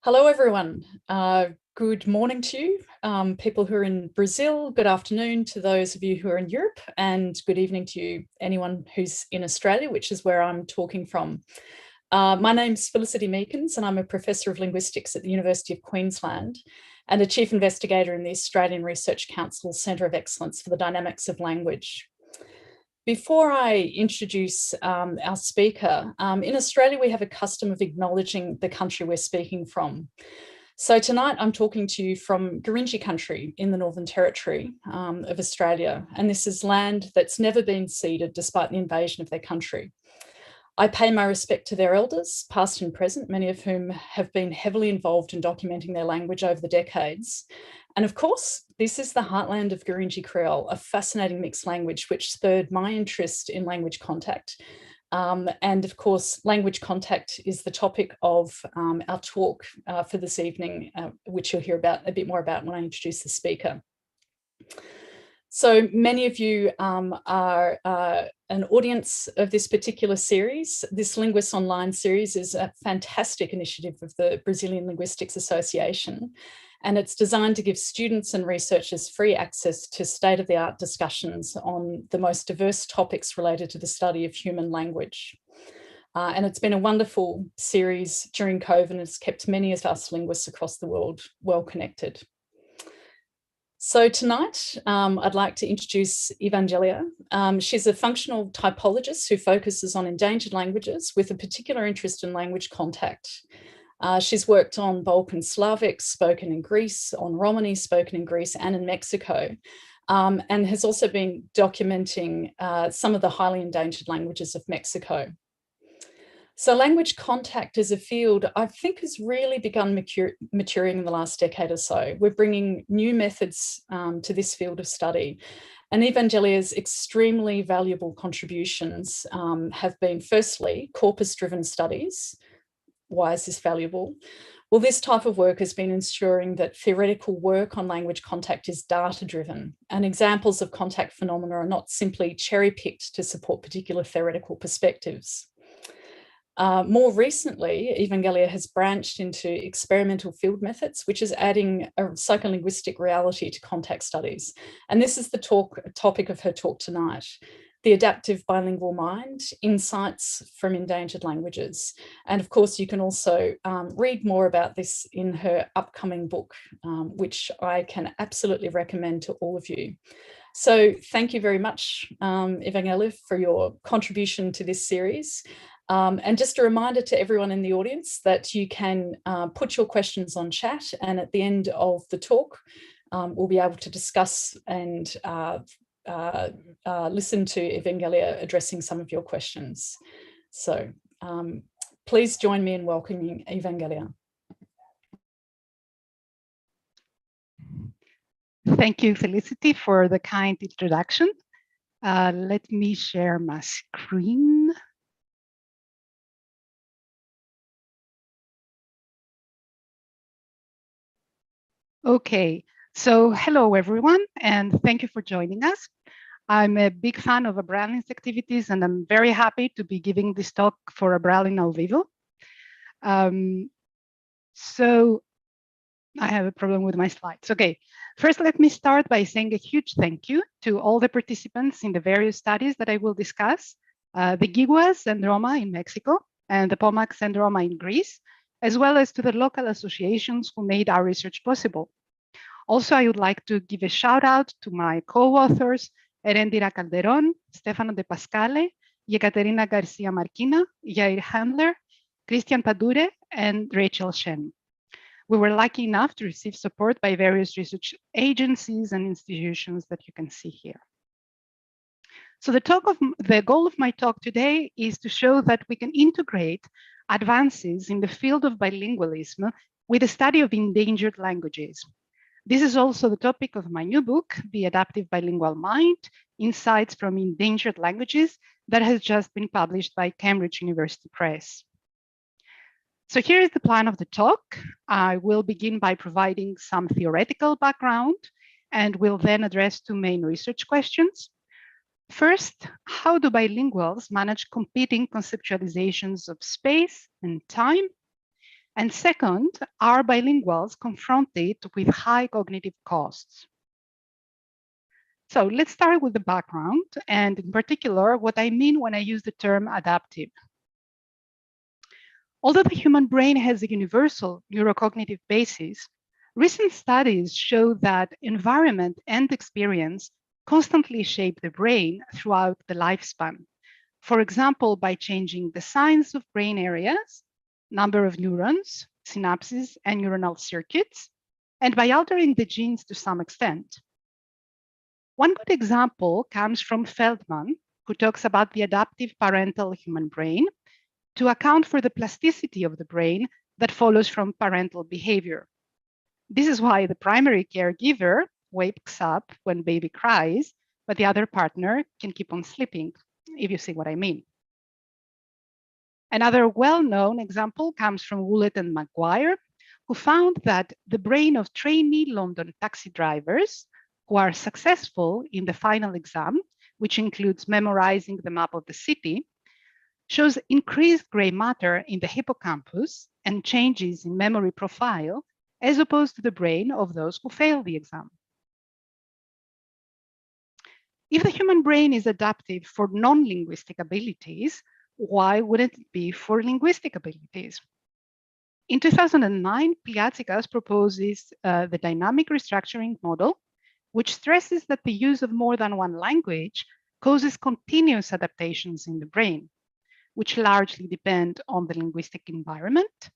Hello, everyone. Good morning to you, people who are in Brazil. Good afternoon to those of you who are in Europe, and good evening to you, anyone who's in Australia, which is where I'm talking from. My name's Felicity Meekins, and I'm a Professor of Linguistics at the University of Queensland and a Chief Investigator in the Australian Research Council Centre of Excellence for the Dynamics of Language. Before I introduce our speaker, in Australia, we have a custom of acknowledging the country we're speaking from. So tonight I'm talking to you from Gurindji country in the Northern Territory of Australia, and this is land that's never been ceded despite the invasion of their country. I pay my respect to their elders, past and present, many of whom have been heavily involved in documenting their language over the decades. And of course, this is the heartland of Gurindji Creole, a fascinating mixed language which spurred my interest in language contact. And of course, language contact is the topic of our talk for this evening, which you'll hear a bit more about when I introduce the speaker. So many of you are an audience of this particular series. This Linguists Online series is a fantastic initiative of the Brazilian Linguistics Association, and it's designed to give students and researchers free access to state-of-the-art discussions on the most diverse topics related to the study of human language. And it's been a wonderful series during COVID and has kept many of us linguists across the world well connected. So tonight, I'd like to introduce Evangelia. She's a functional typologist who focuses on endangered languages with a particular interest in language contact. She's worked on Balkan Slavic, spoken in Greece, on Romani, spoken in Greece and in Mexico, and has also been documenting some of the highly endangered languages of Mexico. So language contact as a field, I think, has really begun maturing in the last decade or so. We're bringing new methods to this field of study. And Evangelia's extremely valuable contributions have been, firstly, corpus-driven studies. Why is this valuable? Well, this type of work has been ensuring that theoretical work on language contact is data-driven, and examples of contact phenomena are not simply cherry-picked to support particular theoretical perspectives. More recently, Evangelia has branched into experimental field methods, which is adding a psycholinguistic reality to contact studies. And this is the topic of her talk tonight: the adaptive bilingual mind, insights from endangered languages. And of course, you can also read more about this in her upcoming book, which I can absolutely recommend to all of you. So thank you very much, Evangelia, for your contribution to this series. And just a reminder to everyone in the audience that you can put your questions on chat, and at the end of the talk, we'll be able to discuss and listen to Evangelia addressing some of your questions. So please join me in welcoming Evangelia. Thank you, Felicity, for the kind introduction. Let me share my screen. Okay, so hello everyone, and thank you for joining us. I'm a big fan of Abralin's activities, and I'm very happy to be giving this talk for Abralin Ao Vivo. So I have a problem with my slides. Okay, first let me start by saying a huge thank you to all the participants in the various studies that I will discuss, the Giguas and Roma in Mexico, and the Pomaks and Roma in Greece, as well as to the local associations who made our research possible. Also, I would like to give a shout out to my co-authors, Erendira Calderon, Stefano De Pascale, Yekaterina Garcia Marquina, Yair Handler, Christian Padure, and Rachel Shen. We were lucky enough to receive support by various research agencies and institutions that you can see here. So the goal of my talk today is to show that we can integrate advances in the field of bilingualism with the study of endangered languages. This is also the topic of my new book, The Adaptive Bilingual Mind: Insights from Endangered Languages, that has just been published by Cambridge University Press. So here is the plan of the talk. I will begin by providing some theoretical background, and will then address two main research questions. First, how do bilinguals manage competing conceptualizations of space and time? And second, are bilinguals confronted with high cognitive costs? So let's start with the background, and in particular, what I mean when I use the term adaptive. Although the human brain has a universal neurocognitive basis, recent studies show that environment and experience constantly shape the brain throughout the lifespan. For example, by changing the size of brain areas, number of neurons, synapses, and neuronal circuits, and by altering the genes to some extent. One good example comes from Feldman, who talks about the adaptive parental human brain to account for the plasticity of the brain that follows from parental behavior. This is why the primary caregiver wakes up when baby cries, but the other partner can keep on sleeping, if you see what I mean. Another well-known example comes from Woollett and Maguire, who found that the brain of trainee London taxi drivers who are successful in the final exam, which includes memorizing the map of the city, shows increased gray matter in the hippocampus and changes in memory profile, as opposed to the brain of those who fail the exam. If the human brain is adaptive for non-linguistic abilities, why wouldn't it be for linguistic abilities? In 2009, Pliatsikas proposes the dynamic restructuring model, which stresses that the use of more than one language causes continuous adaptations in the brain, which largely depend on the linguistic environment,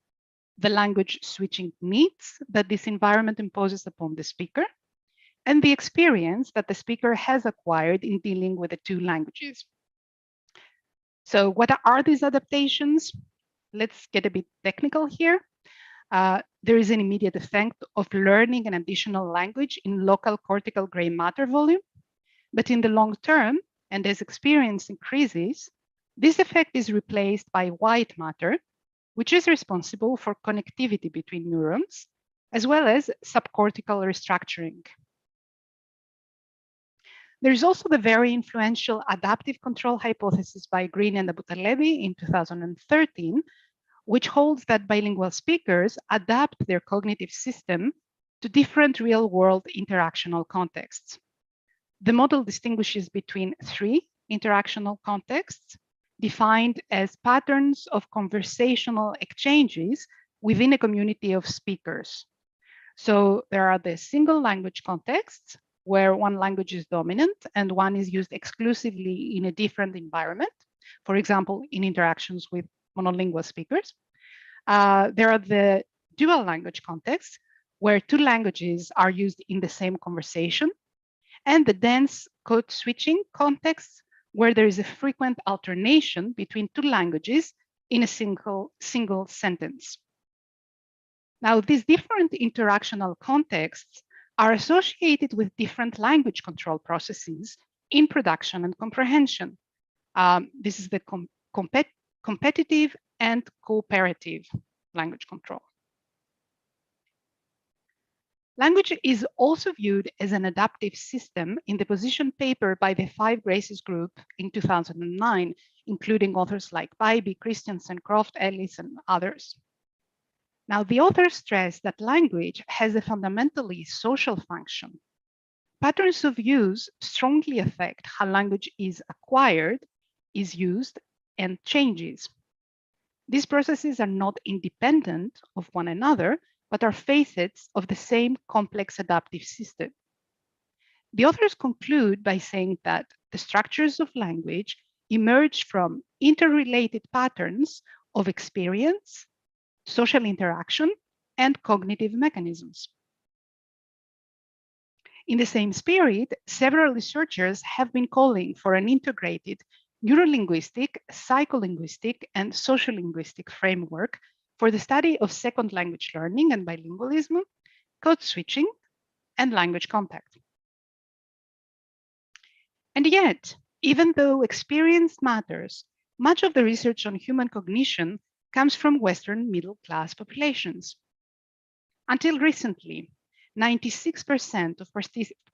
the language switching needs that this environment imposes upon the speaker, and the experience that the speaker has acquired in dealing with the two languages. So what are these adaptations? Let's get a bit technical here. There is an immediate effect of learning an additional language in local cortical gray matter volume, but in the long term, and as experience increases, this effect is replaced by white matter, which is responsible for connectivity between neurons, as well as subcortical restructuring. There is also the very influential adaptive control hypothesis by Green and Abutalebi in 2013, which holds that bilingual speakers adapt their cognitive system to different real-world interactional contexts. The model distinguishes between three interactional contexts, defined as patterns of conversational exchanges within a community of speakers. So there are the single language contexts, where one language is dominant and one is used exclusively in a different environment, for example, in interactions with monolingual speakers. There are the dual language contexts, where two languages are used in the same conversation, and the dense code switching contexts, where there is a frequent alternation between two languages in a single sentence. Now, these different interactional contexts are associated with different language control processes in production and comprehension. This is the competitive and cooperative language control. Language is also viewed as an adaptive system in the position paper by the Five Graces group in 2009, including authors like Bybee, Christensen, Croft, Ellis, and others. Now, the authors stress that language has a fundamentally social function. Patterns of use strongly affect how language is acquired, is used, and changes. These processes are not independent of one another, but are facets of the same complex adaptive system. The authors conclude by saying that the structures of language emerge from interrelated patterns of experience, social interaction, and cognitive mechanisms. In the same spirit, several researchers have been calling for an integrated neurolinguistic, psycholinguistic, and sociolinguistic framework for the study of second language learning and bilingualism, code switching, and language contact. And yet, even though experience matters, much of the research on human cognition comes from Western middle-class populations. Until recently, 96% of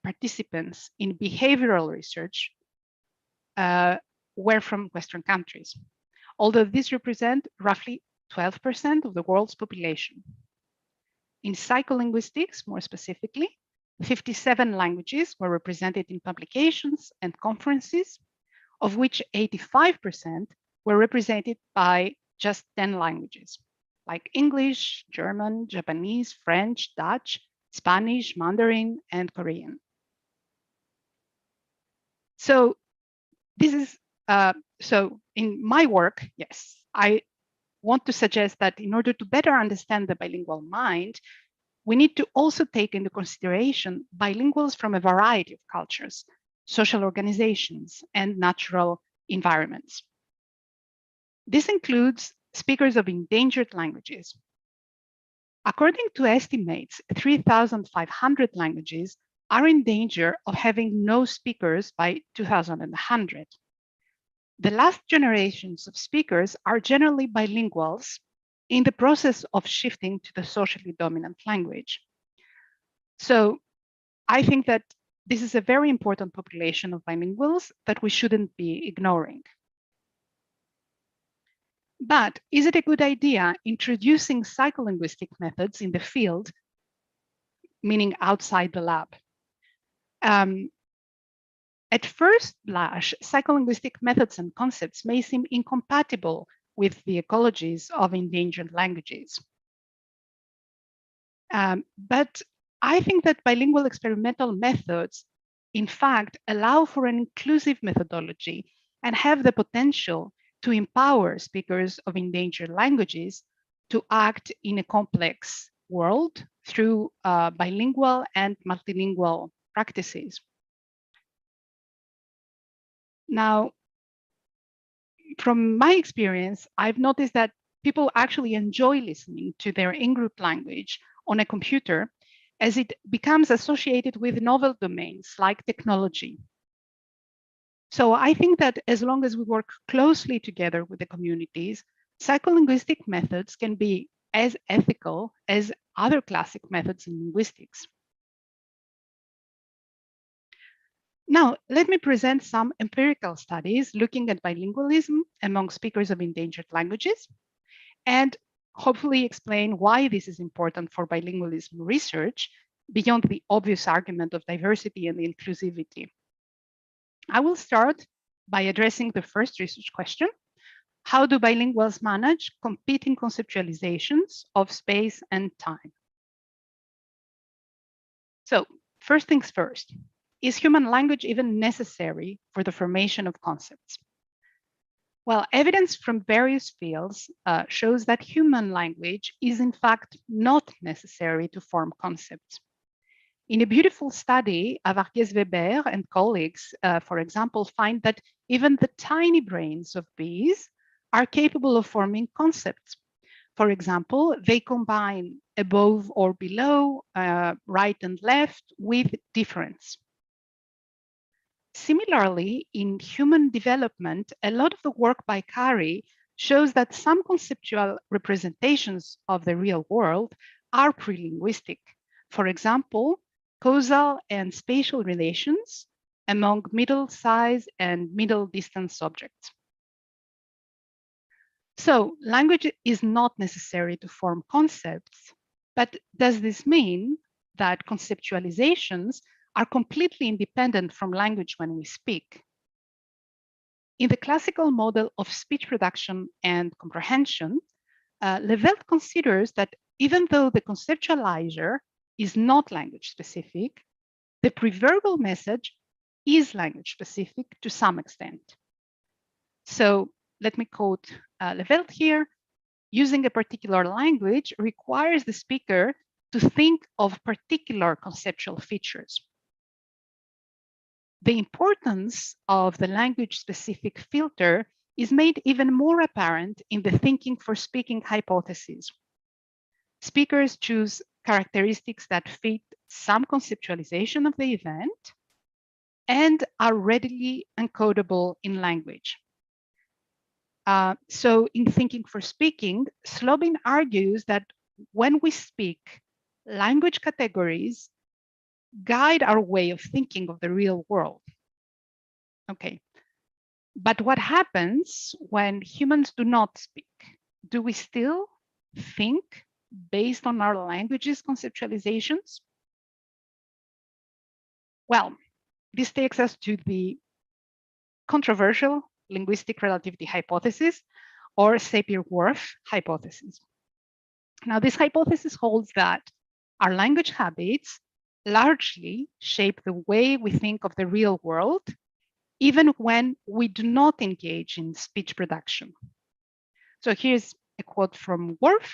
participants in behavioral research were from Western countries, although these represent roughly 12% of the world's population. In psycholinguistics, more specifically, 57 languages were represented in publications and conferences, of which 85% were represented by just 10 languages, like English, German, Japanese, French, Dutch, Spanish, Mandarin, and Korean. So this is, so in my work, yes, I want to suggest that in order to better understand the bilingual mind, we need to also take into consideration bilinguals from a variety of cultures, social organizations, and natural environments. This includes speakers of endangered languages. According to estimates, 3,500 languages are in danger of having no speakers by 2100. The last generations of speakers are generally bilinguals in the process of shifting to the socially dominant language. So I think that this is a very important population of bilinguals that we shouldn't be ignoring. But is it a good idea introducing psycholinguistic methods in the field, meaning outside the lab? At first blush, psycholinguistic methods and concepts may seem incompatible with the ecologies of endangered languages. But I think that bilingual experimental methods, in fact, allow for an inclusive methodology and have the potential to empower speakers of endangered languages to act in a complex world through bilingual and multilingual practices. Now, from my experience, I've noticed that people actually enjoy listening to their in-group language on a computer as it becomes associated with novel domains like technology. So I think that as long as we work closely together with the communities, psycholinguistic methods can be as ethical as other classic methods in linguistics. Now, let me present some empirical studies looking at bilingualism among speakers of endangered languages, and hopefully explain why this is important for bilingualism research beyond the obvious argument of diversity and inclusivity. I will start by addressing the first research question: how do bilinguals manage competing conceptualizations of space and time? So, first things first, is human language even necessary for the formation of concepts? Well, evidence from various fields shows that human language is in fact not necessary to form concepts. In a beautiful study, Varghese-Weber and colleagues, for example, find that even the tiny brains of bees are capable of forming concepts. For example, they combine above or below, right and left with difference. Similarly, in human development, a lot of the work by Kari shows that some conceptual representations of the real world are pre-linguistic. For example, causal and spatial relations among middle-size and middle-distance objects. So language is not necessary to form concepts, but does this mean that conceptualizations are completely independent from language when we speak? In the classical model of speech production and comprehension, Levelt considers that even though the conceptualizer is not language specific, the preverbal message is language specific to some extent. So let me quote Levelt here: using a particular language requires the speaker to think of particular conceptual features. The importance of the language-specific filter is made even more apparent in the thinking for speaking hypothesis. Speakers choose characteristics that fit some conceptualization of the event and are readily encodable in language. So in thinking for speaking, Slobin argues that when we speak, language categories guide our way of thinking of the real world. Okay, but what happens when humans do not speak? do we still think based on our language's conceptualizations? Well, this takes us to the controversial linguistic relativity hypothesis, or Sapir-Whorf hypothesis. Now, this hypothesis holds that our language habits largely shape the way we think of the real world, even when we do not engage in speech production. So here's a quote from Whorf,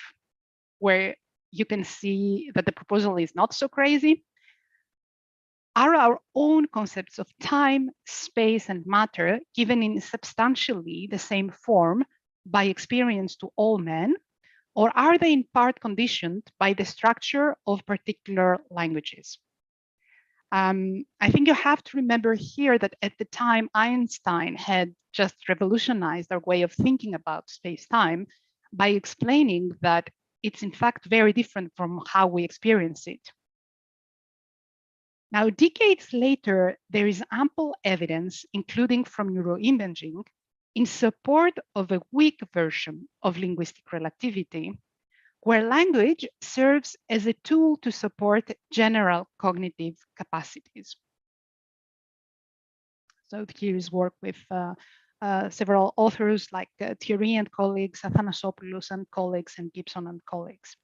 where you can see that the proposal is not so crazy. Are our own concepts of time, space, and matter given in substantially the same form by experience to all men, or are they in part conditioned by the structure of particular languages? I think you have to remember here that at the time Einstein had just revolutionized our way of thinking about space-time by explaining that it's in fact very different from how we experience it. Now, decades later, there is ample evidence, including from neuroimaging, in support of a weak version of linguistic relativity, where language serves as a tool to support general cognitive capacities. So here's work with several authors like Thierry and colleagues, Athanasopoulos and colleagues, and Gibson and colleagues.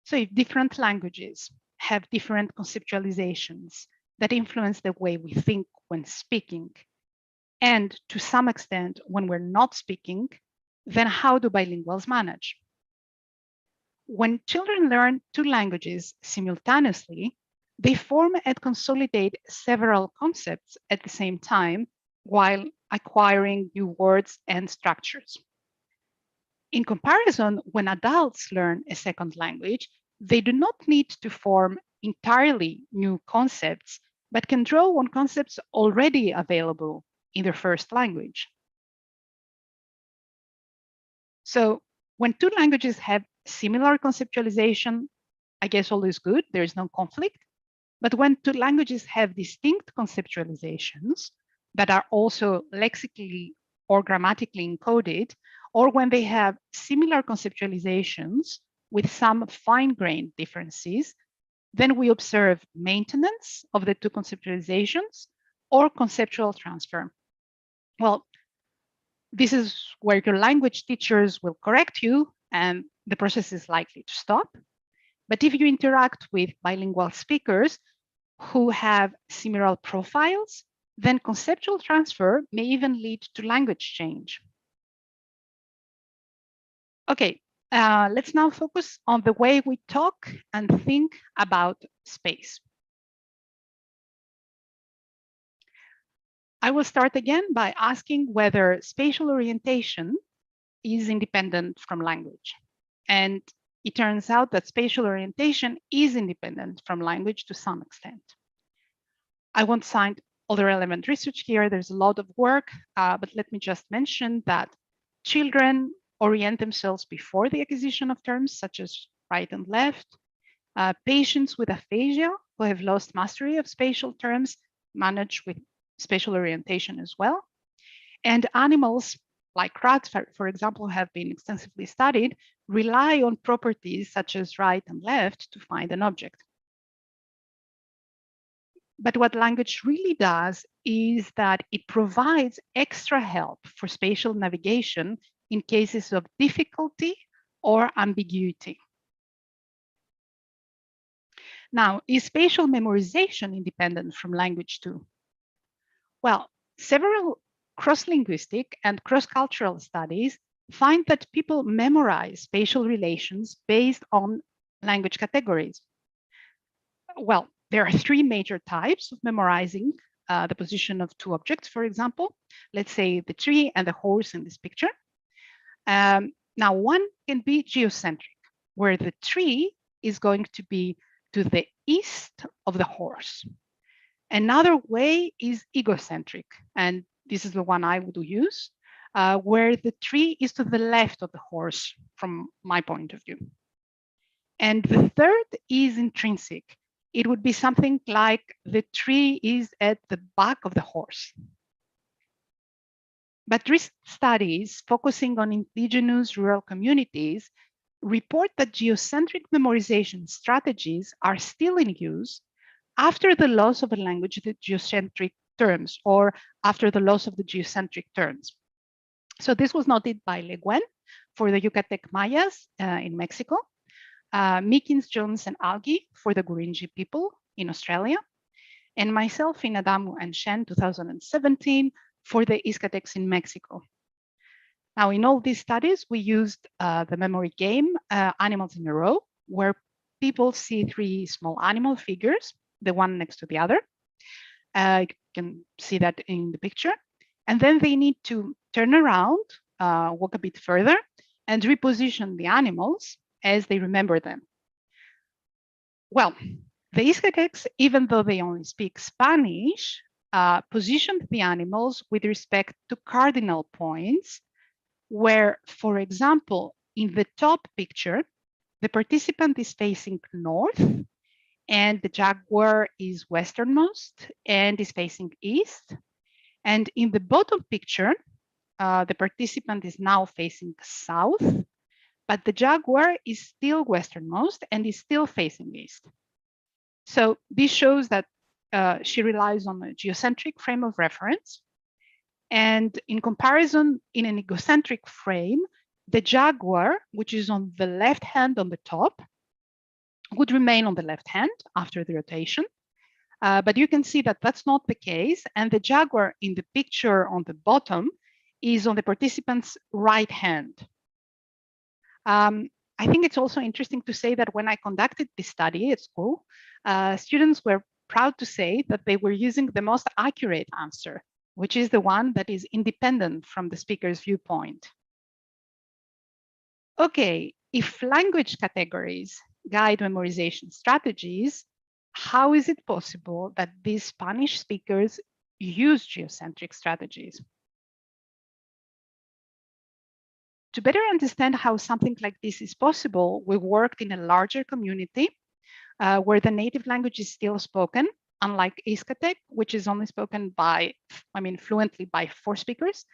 So if different languages have different conceptualizations that influence the way we think when speaking, and to some extent when we're not speaking, then how do bilinguals manage? When children learn two languages simultaneously, they form and consolidate several concepts at the same time while acquiring new words and structures. In comparison, when adults learn a second language, they do not need to form entirely new concepts, but can draw on concepts already available in their first language. So when two languages have similar conceptualization, I guess all is good, there is no conflict. But when two languages have distinct conceptualizations that are also lexically or grammatically encoded, or when they have similar conceptualizations with some fine-grained differences, then we observe maintenance of the two conceptualizations or conceptual transfer. Well, this is where your language teachers will correct you and the process is likely to stop. But if you interact with bilingual speakers who have similar profiles, then conceptual transfer may even lead to language change. Okay, let's now focus on the way we talk and think about space. I will start again by asking whether spatial orientation is independent from language. And it turns out that spatial orientation is independent from language to some extent. I won't cite all the relevant research here. There's a lot of work, but let me just mention that children orient themselves before the acquisition of terms such as right and left. Patients with aphasia who have lost mastery of spatial terms manage with spatial orientation as well. And animals like rats, for example, have been extensively studied, rely on properties such as right and left to find an object. But what language really does is that it provides extra help for spatial navigation in cases of difficulty or ambiguity. Now, is spatial memorization independent from language too? Well, several cross-linguistic and cross-cultural studies find that people memorize spatial relations based on language categories. Well, there are three major types of memorizing the position of two objects, for example. Let's say the tree and the horse in this picture. Now, one can be geocentric, where the tree is going to be to the east of the horse. Another way is egocentric, and this is the one I would use, where the tree is to the left of the horse from my point of view. And the third is intrinsic. It would be something like the tree is at the back of the horse. But recent studies focusing on indigenous rural communities report that geocentric memorization strategies are still in use after the loss of a language the geocentric terms, or after the loss of the geocentric terms. So this was noted by Le Guen for the Yucatec Mayas in Mexico, Meekins, Jones, and Algie for the Gurindji people in Australia, and myself in Adamu and Shen 2017 for the Izcatecs in Mexico. Now, in all these studies, we used the memory game Animals in a Row, where people see 3 small animal figures, the one next to the other. You can see that in the picture. And then they need to turn around, walk a bit further, and reposition the animals as they remember them. Well, the Izcatecs, even though they only speak Spanish, positioned the animals with respect to cardinal points, where, for example, in the top picture, the participant is facing north, and the jaguar is westernmost and is facing east. And in the bottom picture, the participant is now facing south, but the jaguar is still westernmost and is still facing east. So this shows that she relies on a geocentric frame of reference. And in comparison, in an egocentric frame, the jaguar, which is on the left hand on the top, would remain on the left hand after the rotation. But you can see that that's not the case. And the jaguar in the picture on the bottom is on the participant's right hand. I think it's also interesting to say that when I conducted this study at school, students were proud to say that they were using the most accurate answer, which is the one that is independent from the speaker's viewpoint. Okay, if language categories guide memorization strategies, how is it possible that these Spanish speakers use geocentric strategies? To better understand how something like this is possible, we worked in a larger community where the native language is still spoken, unlike Izcatec, which is only spoken by, fluently by 4 speakers.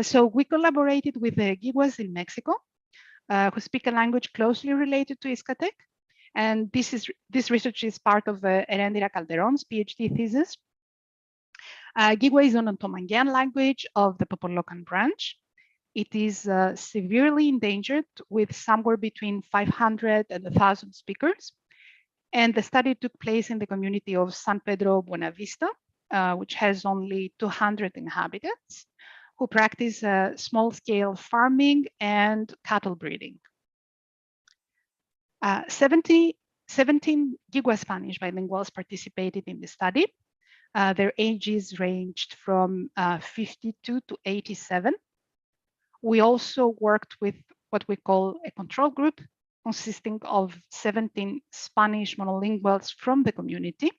So we collaborated with the Giguas in Mexico, who speak a language closely related to Izcatec. And this research is part of Erendira Calderon's PhD thesis. Gigua is an Otomanguean language of the Popolocan branch. It is severely endangered with somewhere between 500 and 1,000 speakers. And the study took place in the community of San Pedro Buenavista, which has only 200 inhabitants, who practice small-scale farming and cattle breeding. 17 Gigua Spanish bilinguals participated in the study. Their ages ranged from 52 to 87. We also worked with what we call a control group, consisting of 17 Spanish monolinguals from the community.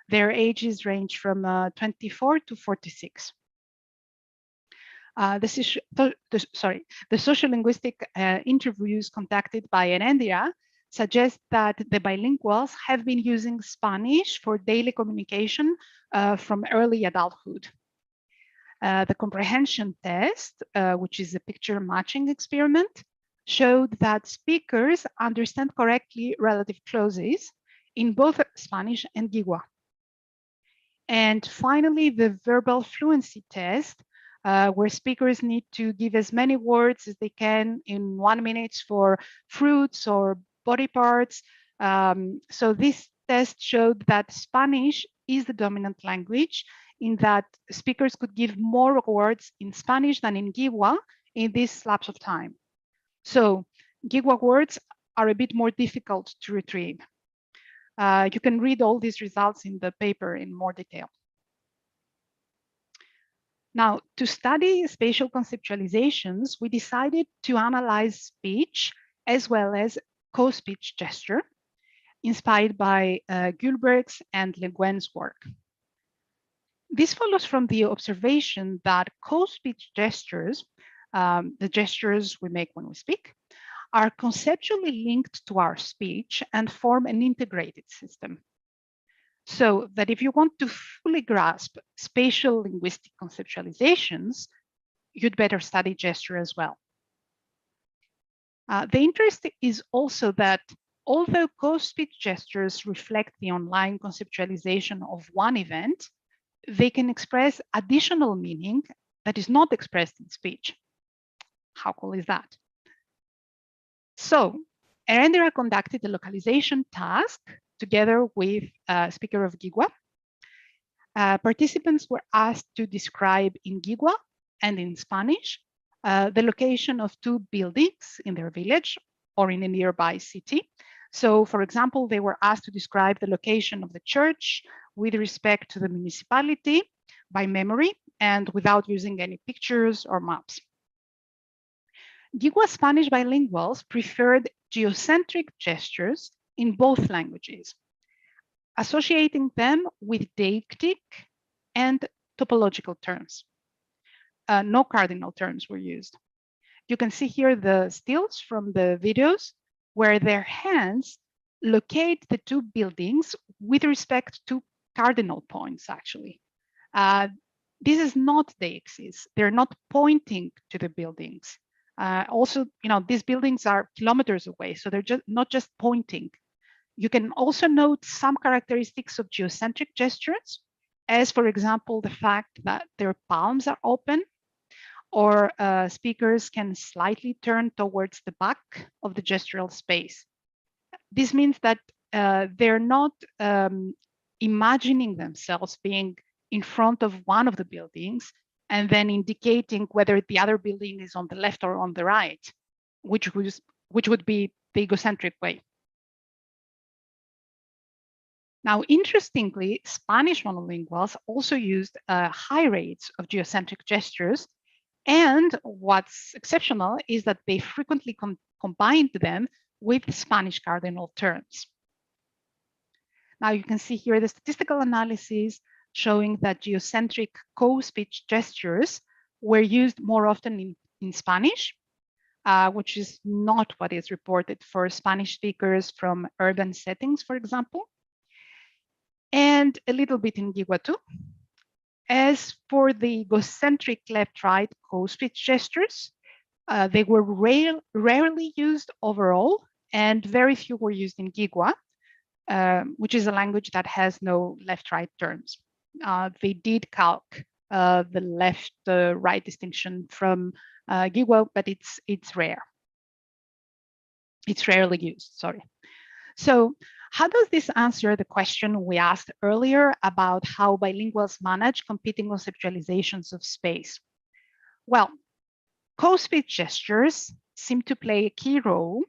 Their ages range from 24 to 46. The sociolinguistic interviews conducted by Erendira suggest that the bilinguals have been using Spanish for daily communication from early adulthood. The comprehension test, which is a picture matching experiment, showed that speakers understand correctly relative clauses in both Spanish and Gigua. And finally, the verbal fluency test, where speakers need to give as many words as they can in 1 minute for fruits or body parts. So this test showed that Spanish is the dominant language, in that speakers could give more words in Spanish than in Gigua in this lapse of time. So Gigua words are a bit more difficult to retrieve. You can read all these results in the paper in more detail. Now, to study spatial conceptualizations, we decided to analyze speech as well as co-speech gesture, inspired by Gülberg's and Le Guen's work. This follows from the observation that co-speech gestures, the gestures we make when we speak, are conceptually linked to our speech and form an integrated system. So that if you want to fully grasp spatial linguistic conceptualizations, you'd better study gesture as well. The interest is also that although co-speech gestures reflect the online conceptualization of one event, they can express additional meaning that is not expressed in speech. How cool is that? So Erendira conducted a localization task together with a speaker of Gigwa. Participants were asked to describe in Gigwa and in Spanish the location of two buildings in their village or in a nearby city. So, for example, they were asked to describe the location of the church with respect to the municipality by memory and without using any pictures or maps. Gigwa Spanish bilinguals preferred geocentric gestures in both languages, associating them with deictic and topological terms. No cardinal terms were used. You can see here the stills from the videos where their hands locate the two buildings with respect to cardinal points, actually. This is not deixis. They're not pointing to the buildings. Also, these buildings are kilometers away, so they're not just pointing. You can also note some characteristics of geocentric gestures, as for example, the fact that their palms are open, or speakers can slightly turn towards the back of the gestural space. This means that they're not imagining themselves being in front of one of the buildings and then indicating whether the other building is on the left or on the right, which would be the egocentric way. Now, interestingly, Spanish monolinguals also used high rates of geocentric gestures. And what's exceptional is that they frequently combined them with Spanish cardinal terms. Now you can see here the statistical analysis showing that geocentric co-speech gestures were used more often in Spanish, which is not what is reported for Spanish speakers from urban settings, for example, and a little bit in Gigwa too. As for the egocentric left-right co-speech gestures, they were rarely used overall, and very few were used in Gigwa, which is a language that has no left-right terms. They did calc the left-right distinction from Gigwa, but it's rare. It's rarely used, sorry. So how does this answer the question we asked earlier about how bilinguals manage competing conceptualizations of space? Well, co-speech gestures seem to play a key role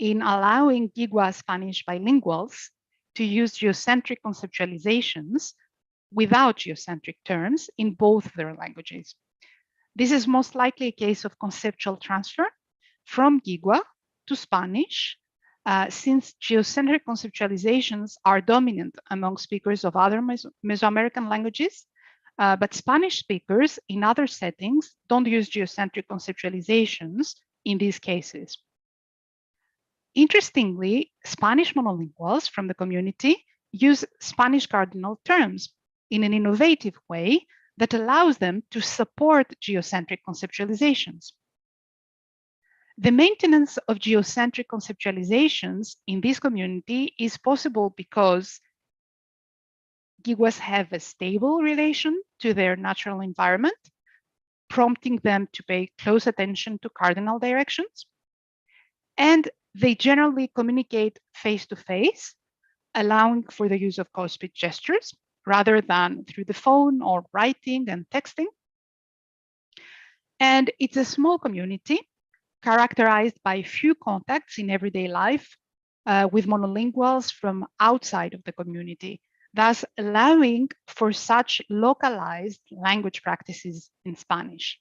in allowing Gigwa Spanish bilinguals to use geocentric conceptualizations without geocentric terms in both their languages. This is most likely a case of conceptual transfer from Gigwa to Spanish, since geocentric conceptualizations are dominant among speakers of other Mesoamerican languages, but Spanish speakers in other settings don't use geocentric conceptualizations in these cases. Interestingly, Spanish monolinguals from the community use Spanish cardinal terms in an innovative way that allows them to support geocentric conceptualizations. The maintenance of geocentric conceptualizations in this community is possible because Gigwas have a stable relation to their natural environment, prompting them to pay close attention to cardinal directions. And they generally communicate face-to-face, allowing for the use of co-speech gestures rather than through the phone or writing and texting. And it's a small community characterized by few contacts in everyday life with monolinguals from outside of the community, thus allowing for such localized language practices in Spanish.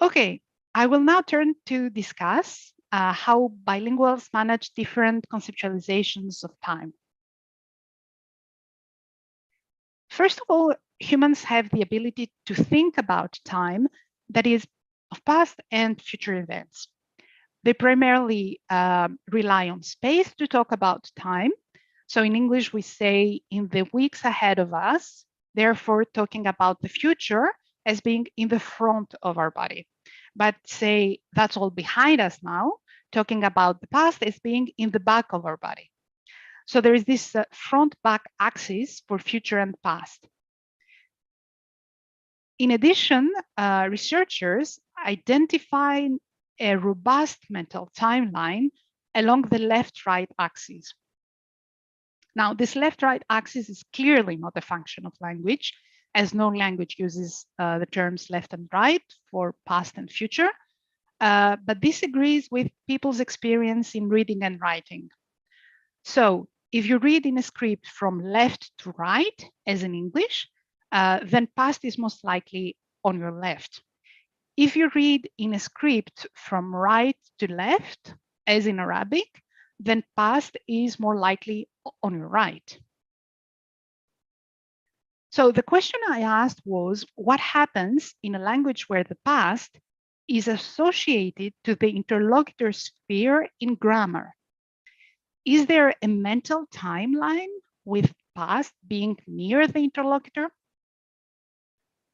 Okay, I will now turn to discuss how bilinguals manage different conceptualizations of time. First of all, humans have the ability to think about time that is of past and future events. They primarily rely on space to talk about time. So in English, we say in the weeks ahead of us, therefore talking about the future as being in the front of our body, but say that's all behind us now, talking about the past as being in the back of our body. So there is this front-back axis for future and past. In addition, researchers identify a robust mental timeline along the left-right axis. Now, this left-right axis is clearly not a function of language, as no language uses the terms left and right for past and future, but this agrees with people's experience in reading and writing. So if you read in a script from left to right, as in English, then past is most likely on your left. If you read in a script from right to left, as in Arabic, then past is more likely on your right. So the question I asked was, what happens in a language where the past is associated to the interlocutor sphere in grammar? Is there a mental timeline with past being near the interlocutor?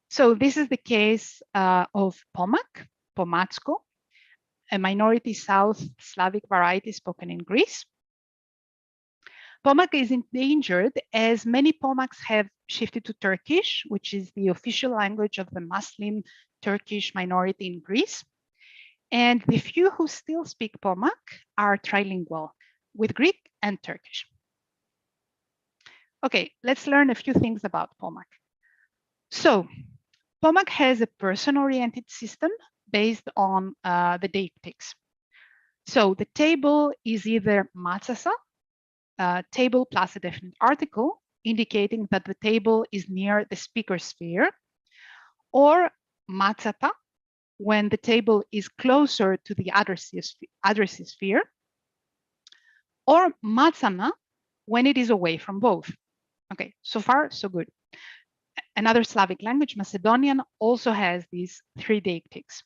So this is the case of Pomak, Pomatsko, a minority South Slavic variety spoken in Greece. Pomak is endangered as many Pomaks have shifted to Turkish, which is the official language of the Muslim Turkish minority in Greece. And the few who still speak Pomak are trilingual with Greek and Turkish. Okay, let's learn a few things about Pomak. So Pomak has a person-oriented system based on the deictics. So the table is either matsasa, table plus a definite article, indicating that the table is near the speaker sphere, or matsata, when the table is closer to the addressee sphere, or matsama, when it is away from both. Okay, so far, so good. Another Slavic language, Macedonian, also has these three deictics.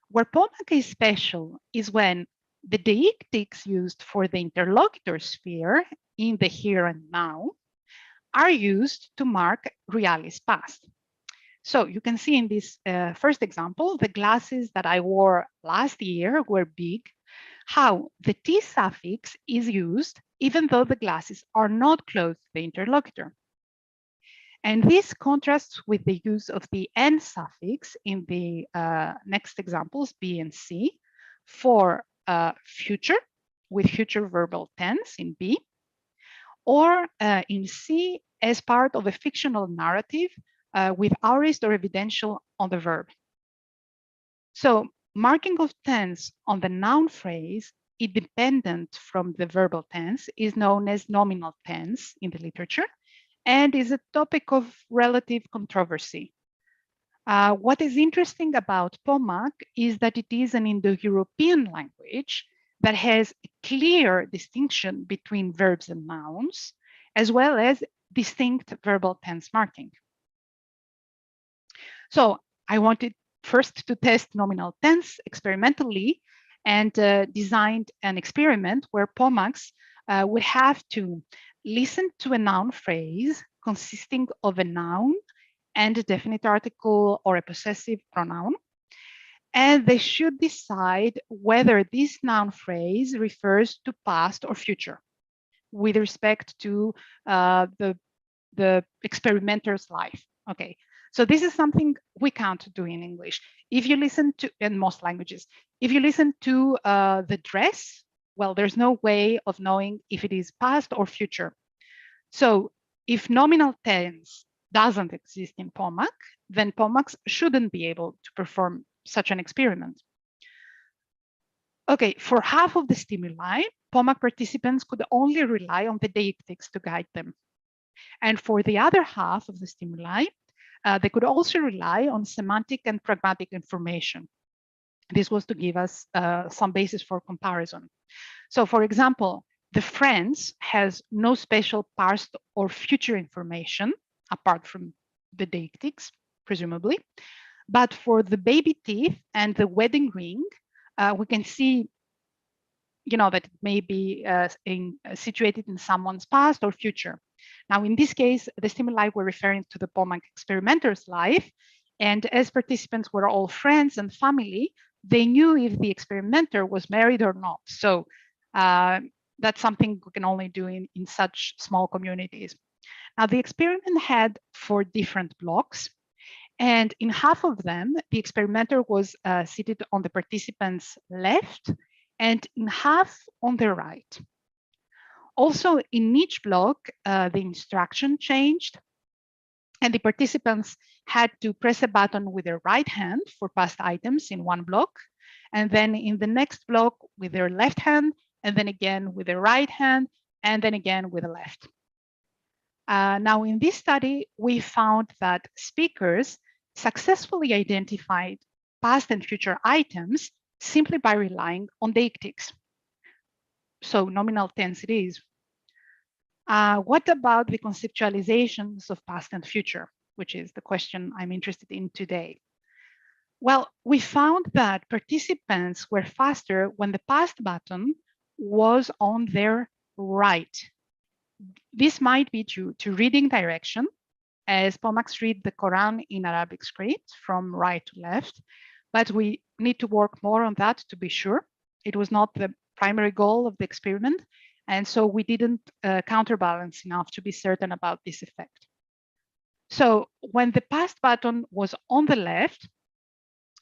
Where Pomak is special is when the deictics used for the interlocutor sphere in the here and now are used to mark realis past. So you can see in this first example, the glasses that I wore last year were big, how the T suffix is used even though the glasses are not close to the interlocutor. And this contrasts with the use of the N suffix in the next examples, B and C, for future, with future verbal tense in B, or in C as part of a fictional narrative with aorist or evidential on the verb. So marking of tense on the noun phrase independent from the verbal tense is known as nominal tense in the literature, and is a topic of relative controversy. What is interesting about Pomak is that it is an Indo-European language that has a clear distinction between verbs and nouns, as well as distinct verbal tense marking. So I wanted first to test nominal tense experimentally and designed an experiment where Pomaks would have to listen to a noun phrase consisting of a noun and a definite article or a possessive pronoun. And they should decide whether this noun phrase refers to past or future with respect to the experimenter's life. Okay, so this is something we can't do in English. If you listen to, in most languages, if you listen to the dress, well, there's no way of knowing if it is past or future. So if nominal tense doesn't exist in Pomak, then Pomaks shouldn't be able to perform such an experiment. Okay, for half of the stimuli, Pomak participants could only rely on the deictics to guide them. And for the other half of the stimuli, they could also rely on semantic and pragmatic information. This was to give us some basis for comparison. So for example, the friends has no special past or future information apart from the deictics, presumably. But for the baby teeth and the wedding ring, we can see, you know, that it may be situated in someone's past or future. Now, in this case, the stimuli were referring to the Pomak experimenter's life, And as participants were all friends and family, they knew if the experimenter was married or not. So that's something we can only do in such small communities. Now, the experiment had 4 different blocks. And in half of them, the experimenter was seated on the participants' left and in half on their right. Also, in each block, the instruction changed, and the participants had to press a button with their right hand for past items in one block, and then in the next block with their left hand, and then again with their right hand, and then again with the left. Now, in this study, we found that speakers successfully identified past and future items simply by relying on deictics. So nominal tense it is. What about the conceptualizations of past and future, which is the question I'm interested in today? Well, we found that participants were faster when the past button was on their right. This might be due to reading direction, as POMAX read the Quran in Arabic script from right to left, but we need to work more on that to be sure. It was not the primary goal of the experiment, and so we didn't counterbalance enough to be certain about this effect. So when the past button was on the left,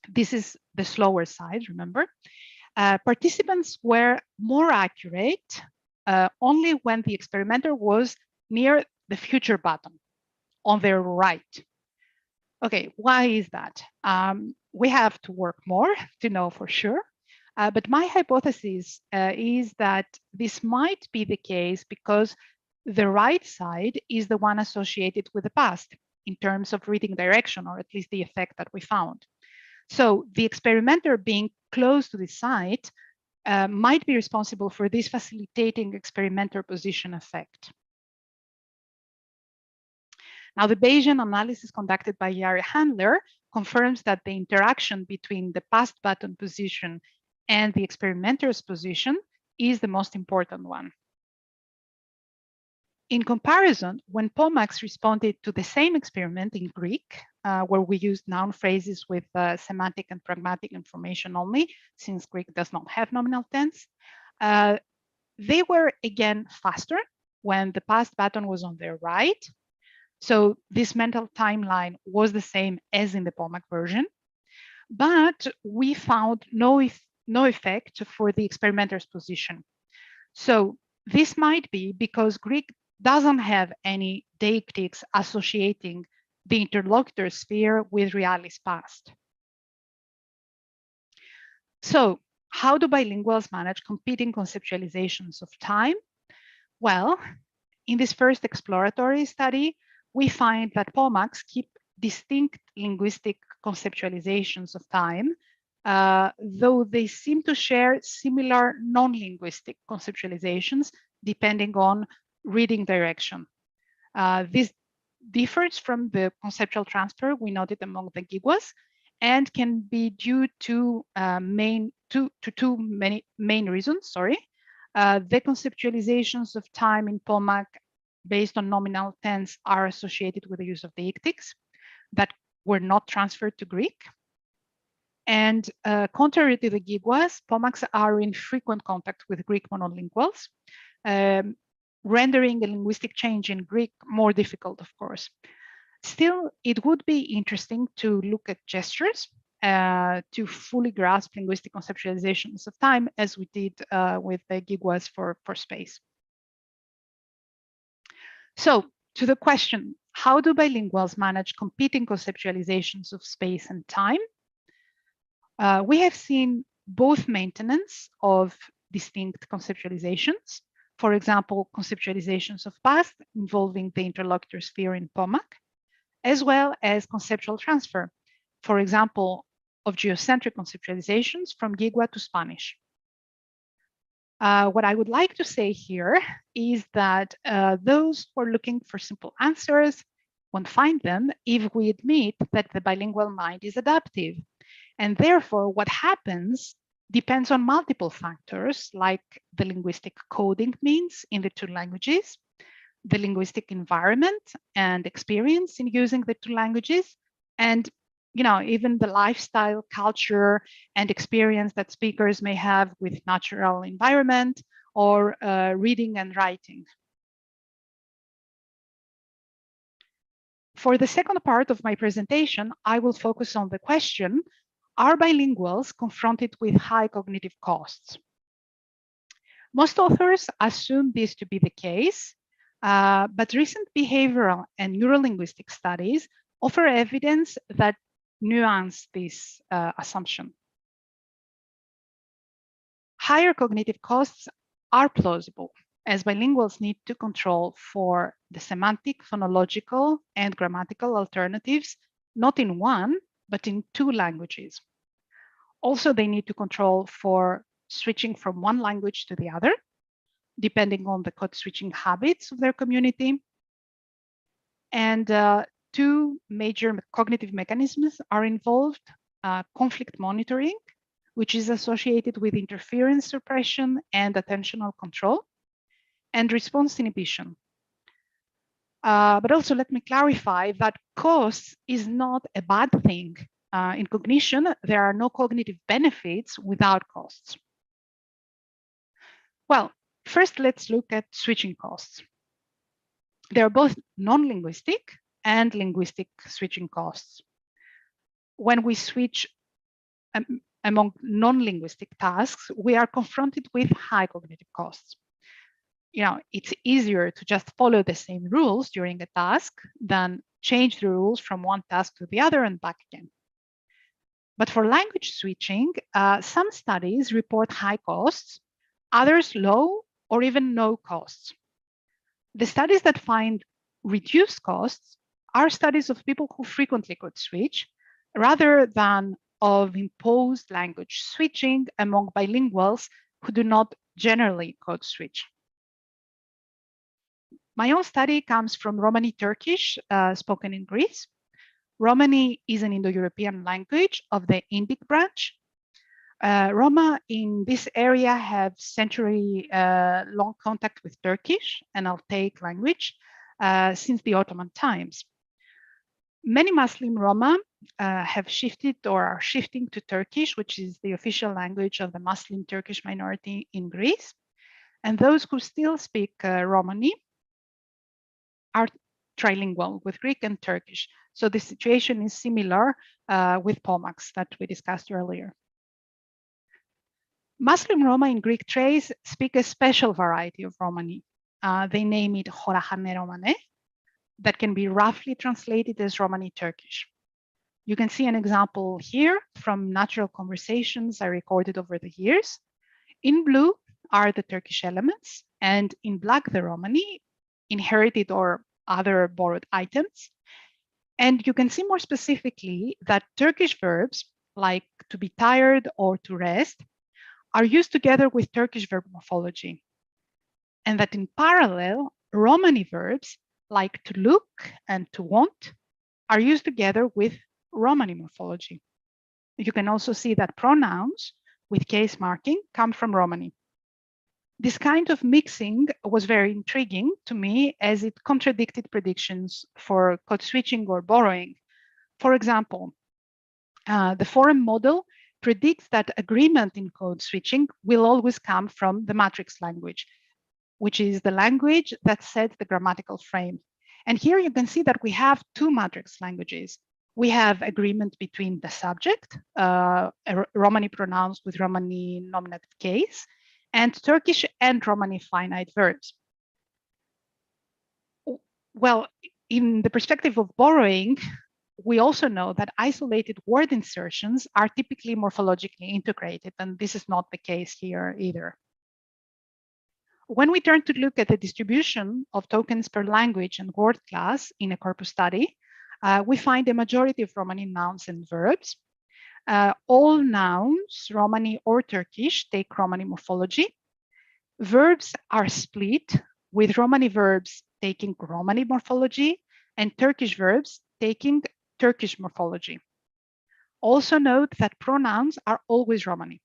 this is the slower side, remember, participants were more accurate only when the experimenter was near the future button on their right. Okay, why is that? We have to work more to know for sure. But my hypothesis is that this might be the case because the right side is the one associated with the past in terms of reading direction, or at least the effect that we found. So the experimenter being close to the site might be responsible for this facilitating experimenter position effect. Now, the Bayesian analysis conducted by Jari Handler confirms that the interaction between the past button position and the experimenter's position is the most important one. In comparison, when POMAX responded to the same experiment in Greek, where we used noun phrases with semantic and pragmatic information only, since Greek does not have nominal tense, they were again faster when the past button was on their right. So this mental timeline was the same as in the POMAC version, but we found no effect for the experimenter's position. So this might be because Greek doesn't have any deictics associating the interlocutor sphere with realis past. So how do bilinguals manage competing conceptualizations of time? Well, in this first exploratory study, we find that POMAX keep distinct linguistic conceptualizations of time, though they seem to share similar non-linguistic conceptualizations depending on reading direction. This differs from the conceptual transfer we noted among the Giguas and can be due to two main reasons. Sorry, the conceptualizations of time in POMAC based on nominal tense are associated with the use of deictics that were not transferred to Greek. And contrary to the Giguas, POMACs are in frequent contact with Greek monolinguals, rendering a linguistic change in Greek more difficult, of course. Still, it would be interesting to look at gestures to fully grasp linguistic conceptualizations of time, as we did with the Giguas for space. So, to the question, how do bilinguals manage competing conceptualizations of space and time? We have seen both maintenance of distinct conceptualizations, for example, conceptualizations of past involving the interlocutor sphere in POMAC, as well as conceptual transfer, for example, of geocentric conceptualizations from Gigua to Spanish. What I would like to say here is that those who are looking for simple answers won't find them if we admit that the bilingual mind is adaptive. And therefore, what happens depends on multiple factors, like the linguistic coding means in the two languages, the linguistic environment and experience in using the two languages, and even the lifestyle, culture, and experience that speakers may have with natural environment or reading and writing. For the second part of my presentation, I will focus on the question, are bilinguals confronted with high cognitive costs? Most authors assume this to be the case, but recent behavioral and neurolinguistic studies offer evidence that nuance this assumption. Higher cognitive costs are plausible, as bilinguals need to control for the semantic, phonological, and grammatical alternatives, not in one, but in two languages. Also, they need to control for switching from one language to the other, depending on the code switching habits of their community. And two major cognitive mechanisms are involved: conflict monitoring, which is associated with interference suppression and attentional control, and response inhibition. But also let me clarify that cost is not a bad thing. In cognition, there are no cognitive benefits without costs. Well, first let's look at switching costs. They're both non-linguistic and linguistic switching costs. When we switch among non-linguistic tasks, we are confronted with high cognitive costs. It's easier to just follow the same rules during a task than change the rules from one task to the other and back again. But for language switching, some studies report high costs, others low or even no costs. The studies that find reduced costs are studies of people who frequently code switch, rather than of imposed language switching among bilinguals who do not generally code switch. My own study comes from Romani Turkish, spoken in Greece. Romani is an Indo-European language of the Indic branch. Roma in this area have century-long contact with Turkish, an Altaic language, since the Ottoman times. Many Muslim Roma have shifted or are shifting to Turkish, which is the official language of the Muslim Turkish minority in Greece. And those who still speak Romani are trilingual with Greek and Turkish. So the situation is similar with POMAX that we discussed earlier. Muslim Roma in Greek Thrace speak a special variety of Romani. They name it Horahane Romane, that can be roughly translated as Romani Turkish. You can see an example here from natural conversations I recorded over the years. In blue are the Turkish elements, and in black the Romani, inherited or other borrowed items. And you can see more specifically that Turkish verbs like to be tired or to rest are used together with Turkish verb morphology. And that in parallel, Romani verbs like to look and to want are used together with Romani morphology. You can also see that pronouns with case marking come from Romani. This kind of mixing was very intriguing to me as it contradicted predictions for code switching or borrowing. For example, the forum model predicts that agreement in code switching will always come from the matrix language, which is the language that sets the grammatical frame. And here you can see that we have two matrix languages. We have agreement between the subject, Romani pronouns with Romani nominative case, and Turkish and Romani finite verbs. Well, in the perspective of borrowing, we also know that isolated word insertions are typically morphologically integrated, and this is not the case here either. When we turn to look at the distribution of tokens per language and word class in a corpus study, we find a majority of Romani nouns and verbs. All nouns, Romani or Turkish, take Romani morphology. Verbs are split, with Romani verbs taking Romani morphology and Turkish verbs taking Turkish morphology. Also note that pronouns are always Romani.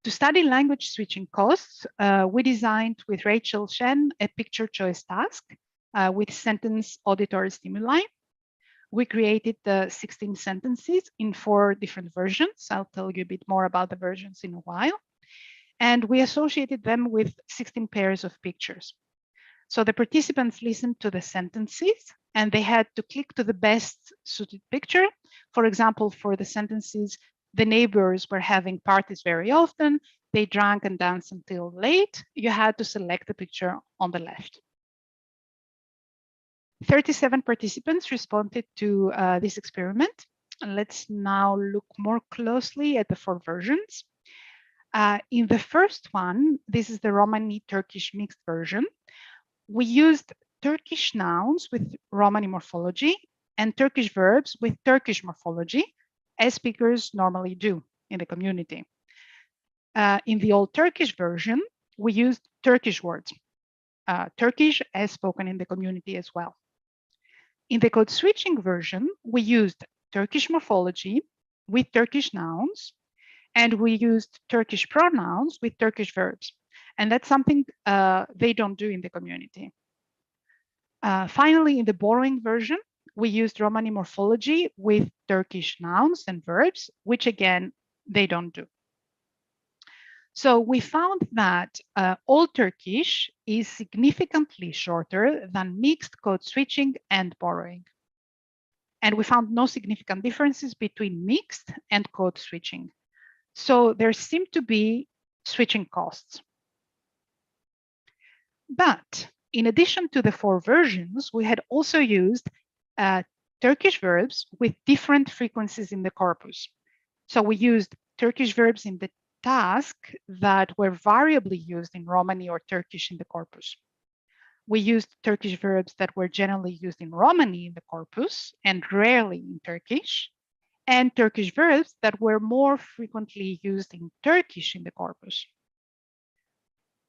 To study language switching costs, we designed with Rachel Shen a picture choice task with sentence auditory stimuli. We created the 16 sentences in 4 different versions. I'll tell you a bit more about the versions in a while. And we associated them with 16 pairs of pictures. So the participants listened to the sentences and they had to click to the best suited picture. For example, for the sentences, the neighbors were having parties very often, they drank and danced until late. You had to select the picture on the left. 37 participants responded to this experiment. And let's now look more closely at the 4 versions. In the first one, this is the Romani-Turkish mixed version. We used Turkish nouns with Romani morphology and Turkish verbs with Turkish morphology, as speakers normally do in the community. In the Old Turkish version, we used Turkish words, Turkish as spoken in the community as well. In the code switching version, we used Turkish morphology with Turkish nouns, and we used Turkish pronouns with Turkish verbs. And that's something they don't do in the community. Finally, in the borrowing version, we used Romani morphology with Turkish nouns and verbs, which again, they don't do. So we found that Old Turkish is significantly shorter than mixed code switching and borrowing. And we found no significant differences between mixed and code switching. So there seem to be switching costs. But in addition to the 4 versions, we had also used Turkish verbs with different frequencies in the corpus. So we used Turkish verbs in the task that were variably used in Romani or Turkish in the corpus. We used Turkish verbs that were generally used in Romani in the corpus and rarely in Turkish, and Turkish verbs that were more frequently used in Turkish in the corpus.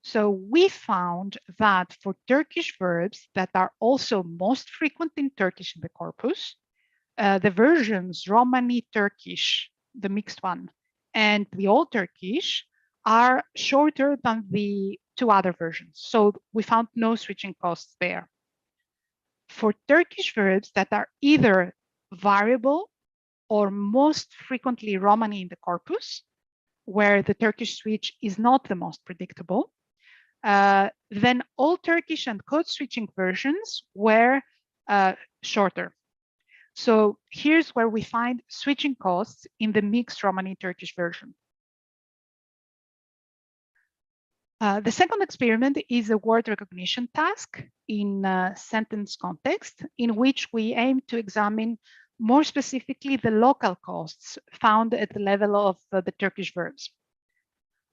So we found that for Turkish verbs that are also most frequent in Turkish in the corpus, the versions Romani Turkish, the mixed one, and the Old Turkish are shorter than the 2 other versions. So we found no switching costs there. For Turkish verbs that are either variable or most frequently Romani in the corpus, where the Turkish switch is not the most predictable, then Old Turkish and code switching versions were shorter. So here's where we find switching costs in the mixed Romani Turkish version. The second experiment is a word recognition task in sentence context, in which we aim to examine more specifically the local costs found at the level of the Turkish verbs.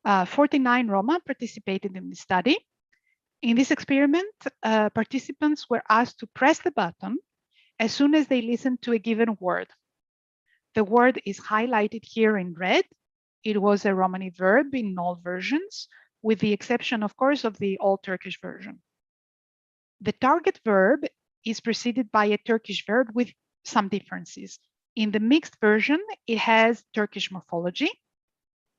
49 Roma participated in the study. In this experiment, participants were asked to press the button as soon as they listened to a given word. The word is highlighted here in red. It was a Romani verb in all versions, with the exception, of course, of the Old Turkish version. The target verb is preceded by a Turkish verb with some differences. In the mixed version, it has Turkish morphology.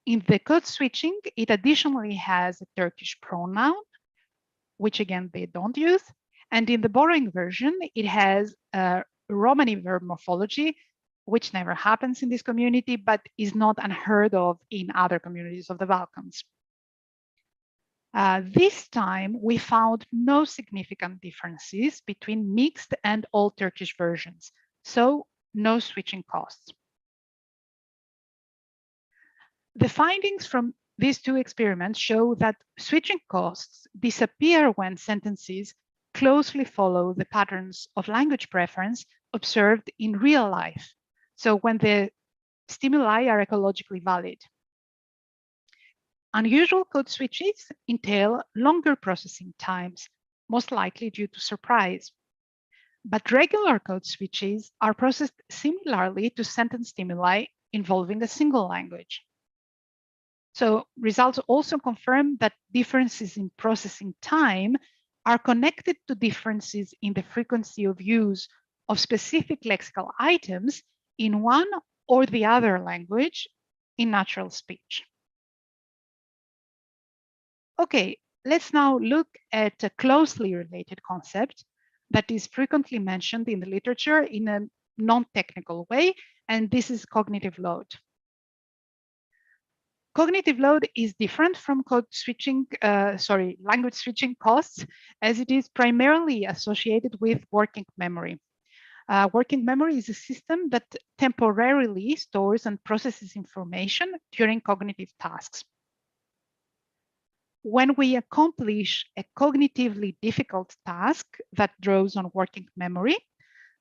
In the code switching, it additionally has a Turkish pronoun, which again, they don't use. And in the borrowing version, it has a Romani verb morphology, which never happens in this community, but is not unheard of in other communities of the Balkans. This time, we found no significant differences between mixed and Old Turkish versions, so no switching costs. The findings from these 2 experiments show that switching costs disappear when sentences closely follow the patterns of language preference observed in real life. So when the stimuli are ecologically valid. Unusual code switches entail longer processing times, most likely due to surprise. But regular code switches are processed similarly to sentence stimuli involving a single language. So results also confirm that differences in processing time are connected to differences in the frequency of use of specific lexical items in one or the other language in natural speech. Okay, let's now look at a closely related concept that is frequently mentioned in the literature in a non-technical way, and this is cognitive load. Cognitive load is different from language switching costs, as it is primarily associated with working memory. Working memory is a system that temporarily stores and processes information during cognitive tasks. When we accomplish a cognitively difficult task that draws on working memory,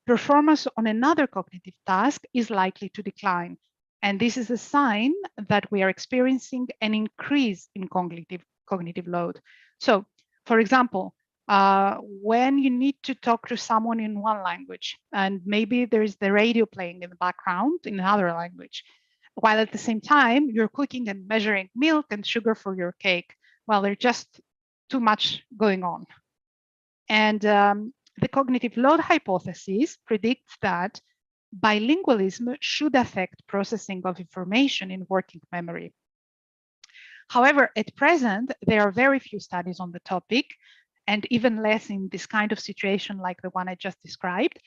performance on another cognitive task is likely to decline. And this is a sign that we are experiencing an increase in cognitive load. So, for example, when you need to talk to someone in one language, and maybe there's the radio playing in the background in another language, while at the same time you're cooking and measuring milk and sugar for your cake. Well, there's just too much going on. And the cognitive load hypothesis predicts that bilingualism should affect processing of information in working memory. However, at present, there are very few studies on the topic, and even less in this kind of situation like the one I just described.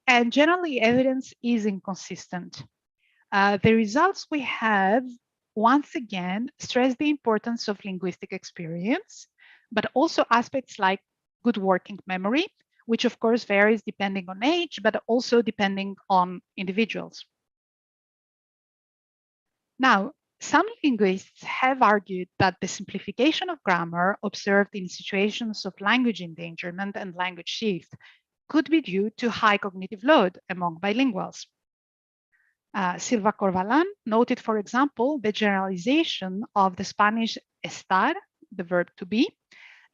And generally, evidence is inconsistent. The results we have, once again, stress the importance of linguistic experience, but also aspects like good working memory, which of course varies depending on age, but also depending on individuals. Now, some linguists have argued that the simplification of grammar observed in situations of language endangerment and language shift could be due to high cognitive load among bilinguals. Silva Corvalán noted, for example, the generalization of the Spanish estar, the verb to be,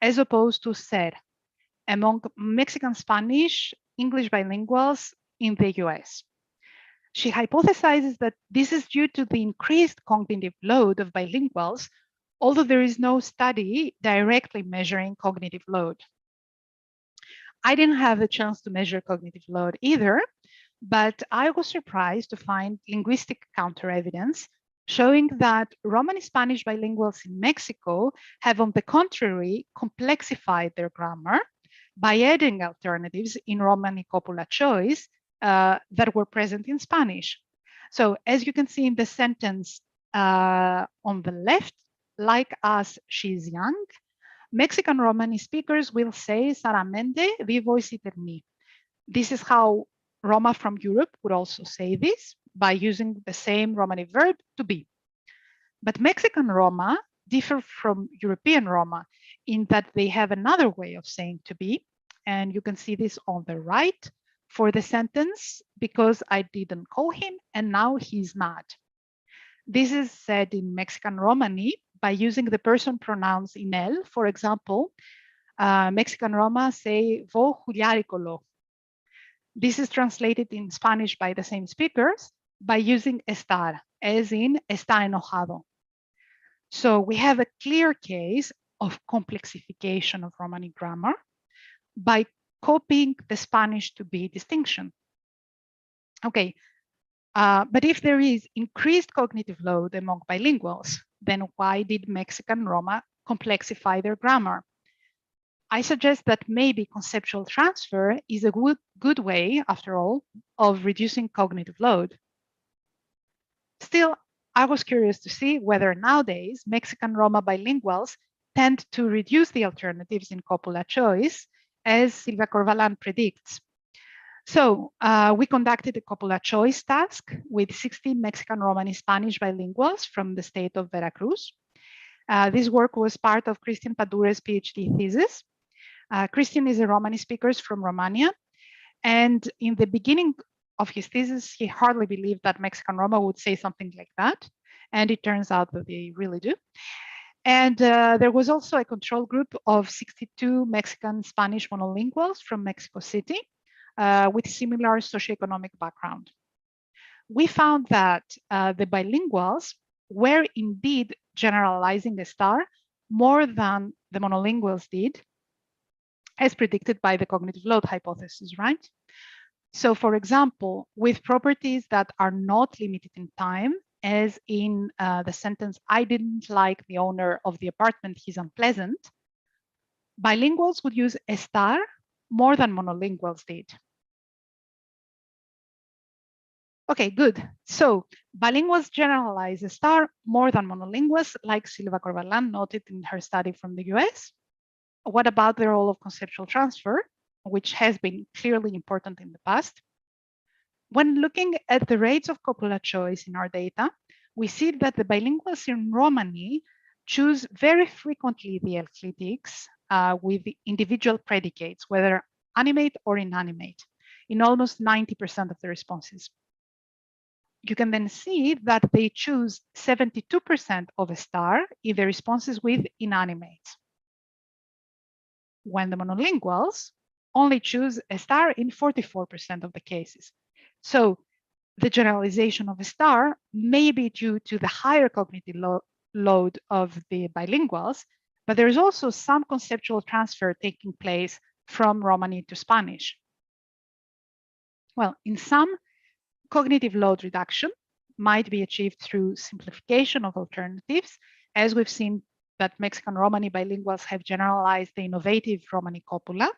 as opposed to ser, among Mexican Spanish English bilinguals in the US. She hypothesizes that this is due to the increased cognitive load of bilinguals, although there is no study directly measuring cognitive load. I didn't have the chance to measure cognitive load either, but I was surprised to find linguistic counter-evidence showing that Romani Spanish bilinguals in Mexico have, on the contrary, complexified their grammar by adding alternatives in Romani copula choice that were present in Spanish. So as you can see in the sentence on the left, like us, she's young, Mexican Romani speakers will say "Saramente vivo y mi." This is how Roma from Europe would also say this by using the same Romani verb to be. But Mexican Roma differ from European Roma in that they have another way of saying to be. And you can see this on the right for the sentence, because I didn't call him and now he's mad. This is said in Mexican Romani by using the person pronouns in él. For example, Mexican Roma say vo juliaricolo. This is translated in Spanish by the same speakers by using estar, as in está enojado. So we have a clear case of complexification of Romani grammar by copying the Spanish to be distinction. Okay, but if there is increased cognitive load among bilinguals, then why did Mexican Roma complexify their grammar? I suggest that maybe conceptual transfer is a good way, after all, of reducing cognitive load. Still, I was curious to see whether nowadays Mexican Roma bilinguals tend to reduce the alternatives in copula choice, as Silva Corvalán predicts. So we conducted a copula choice task with 16 Mexican Romani Spanish bilinguals from the state of Veracruz. This work was part of Cristian Padure's PhD thesis. Cristian is a Romani speaker from Romania. And in the beginning of his thesis, he hardly believed that Mexican Roma would say something like that. And it turns out that they really do. And there was also a control group of 62 Mexican Spanish monolinguals from Mexico City with similar socioeconomic background. We found that the bilinguals were indeed generalizing the star more than the monolinguals did, as predicted by the cognitive load hypothesis, right? So for example, with properties that are not limited in time, as in the sentence, I didn't like the owner of the apartment, he's unpleasant, bilinguals would use estar more than monolinguals did. Okay, good. So bilinguals generalize a star more than monolinguals, like Silva Corbalan noted in her study from the US. What about the role of conceptual transfer, which has been clearly important in the past? When looking at the rates of copula choice in our data, we see that the bilinguals in Romani choose very frequently the enclitics with the individual predicates, whether animate or inanimate, in almost 90% of the responses. You can then see that they choose 72% of a star in the responses with inanimate, when the monolinguals only choose a star in 44% of the cases. So the generalization of a star may be due to the higher cognitive load of the bilinguals, but there is also some conceptual transfer taking place from Romani to Spanish. Well, in some, cognitive load reduction might be achieved through simplification of alternatives, as we've seen that Mexican Romani bilinguals have generalized the innovative Romani copula,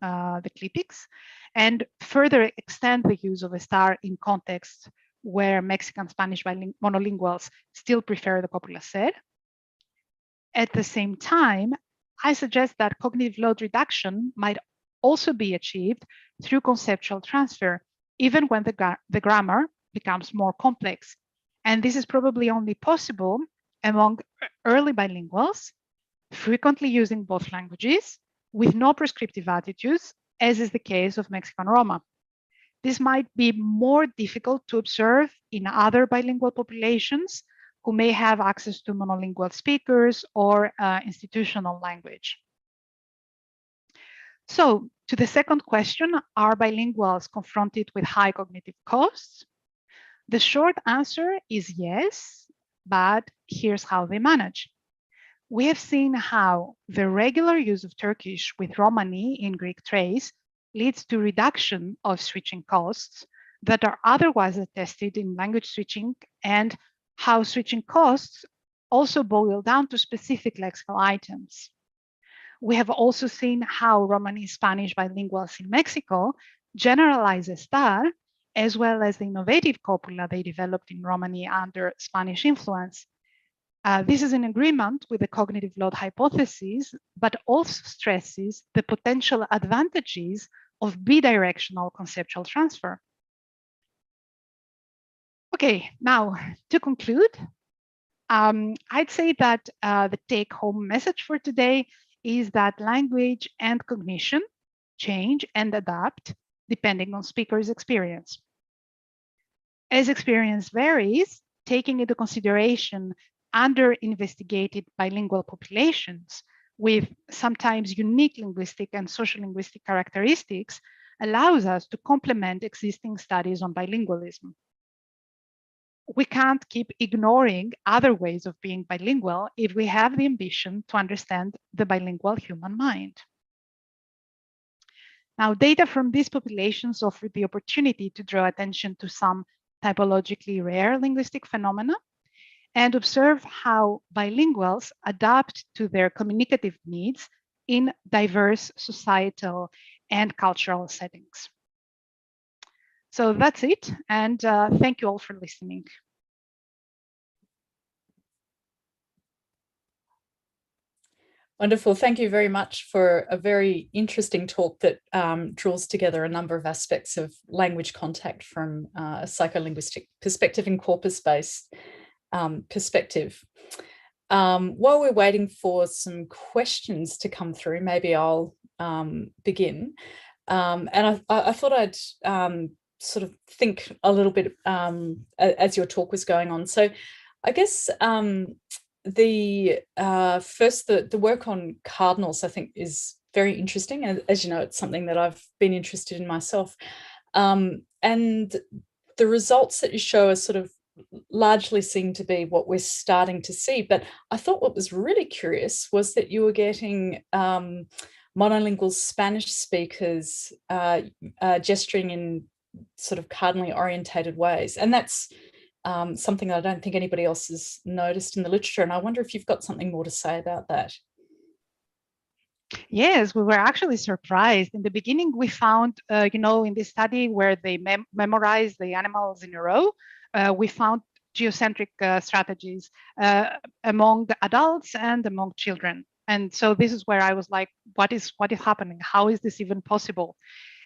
the clitics, and further extend the use of a star in contexts where Mexican Spanish monolinguals still prefer the copula ser. At the same time, I suggest that cognitive load reduction might also be achieved through conceptual transfer, even when the grammar becomes more complex. And this is probably only possible among early bilinguals, frequently using both languages, with no prescriptive attitudes, as is the case of Mexican Roma. This might be more difficult to observe in other bilingual populations who may have access to monolingual speakers or institutional language. So to the second question, are bilinguals confronted with high cognitive costs? The short answer is yes, but here's how they manage. We have seen how the regular use of Turkish with Romani in Greek trace leads to reduction of switching costs that are otherwise attested in language switching, and how switching costs also boil down to specific lexical items. We have also seen how Romani Spanish bilinguals in Mexico generalize a star, as well as the innovative copula they developed in Romani under Spanish influence. This is in agreement with the cognitive load hypothesis, but also stresses the potential advantages of bidirectional conceptual transfer. Okay, now to conclude, I'd say that the take-home message for today is that language and cognition change and adapt depending on speaker's experience. As experience varies, taking into consideration under-investigated bilingual populations with sometimes unique linguistic and social linguistic characteristics allows us to complement existing studies on bilingualism. We can't keep ignoring other ways of being bilingual if we have the ambition to understand the bilingual human mind. Now, data from these populations offer the opportunity to draw attention to some typologically rare linguistic phenomena and observe how bilinguals adapt to their communicative needs in diverse societal and cultural settings. So that's it, and thank you all for listening. Wonderful. Thank you very much for a very interesting talk that draws together a number of aspects of language contact from a psycholinguistic perspective and corpus-based perspective. While we're waiting for some questions to come through, maybe I'll begin. And I thought I'd sort of think a little bit as your talk was going on. So I guess the work on cardinals, I think, is very interesting. And as you know, it's something that I've been interested in myself. And the results that you show are sort of largely seem to be what we're starting to see. But I thought what was really curious was that you were getting monolingual Spanish speakers gesturing in sort of cardinally orientated ways. And that's something that I don't think anybody else has noticed in the literature. And I wonder if you've got something more to say about that. Yes, we were actually surprised. In the beginning, we found, in this study where they memorized the animals in a row, we found geocentric strategies among the adults and among children. And so this is where I was like, what is happening? How is this even possible?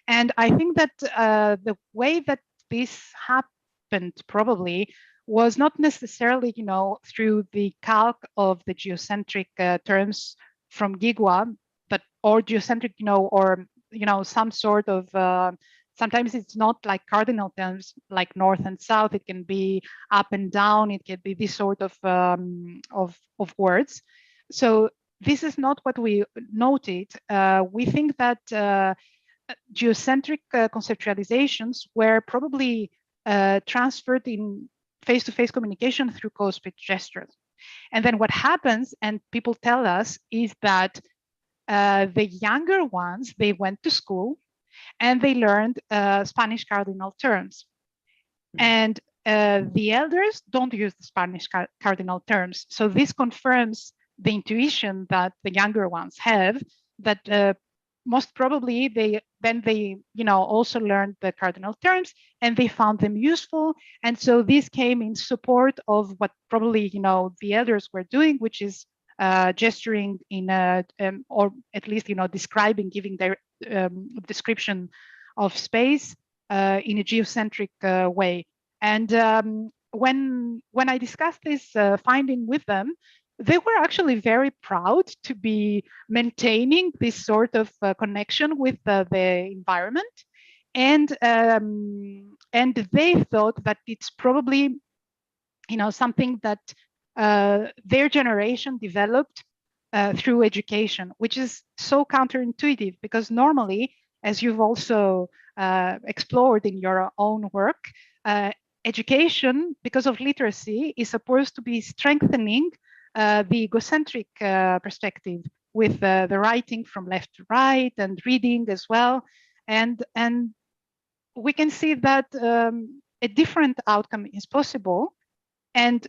And I think that the way that this happened probably was not necessarily, through the calc of the geocentric terms from GIGWA, but or geocentric, or some sort of. Sometimes it's not like cardinal terms like north and south. It can be up and down. It can be this sort of words. So this is not what we noted. We think that geocentric conceptualizations were probably transferred in face-to-face communication through code-speech gestures. And then what happens, and people tell us, is that the younger ones, they went to school and they learned Spanish cardinal terms. And the elders don't use the Spanish cardinal terms. So this confirms the intuition that the younger ones have, that most probably they also learned the cardinal terms and they found them useful. And so this came in support of what probably the elders were doing, which is gesturing in or at least describing, giving their description of space in a geocentric way. And when I discussed this finding with them, they were actually very proud to be maintaining this sort of connection with the environment, and they thought that it's probably something that their generation developed through education, which is so counterintuitive, because normally, as you've also explored in your own work, education, because of literacy, is supposed to be strengthening the egocentric perspective with the writing from left to right and reading as well. And we can see that a different outcome is possible, and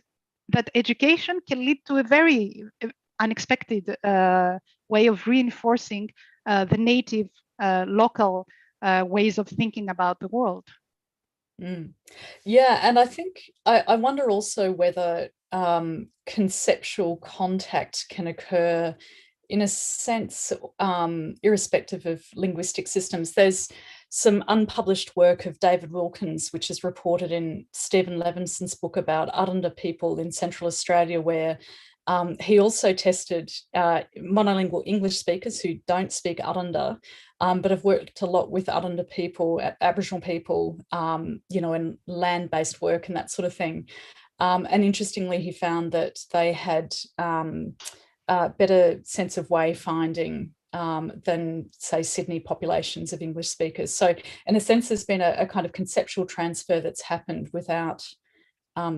that education can lead to a very unexpected way of reinforcing the native local ways of thinking about the world. Yeah, and I think I wonder also whether conceptual contact can occur in a sense, irrespective of linguistic systems. There's some unpublished work of David Wilkins, which is reported in Stephen Levinson's book about Arrernte people in Central Australia, where he also tested monolingual English speakers who don't speak Arrernte, but have worked a lot with Arrernte people, Aboriginal people, in land-based work and that sort of thing. And interestingly, he found that they had a better sense of wayfinding than, say, Sydney populations of English speakers. So in a sense, there's been a kind of conceptual transfer that's happened without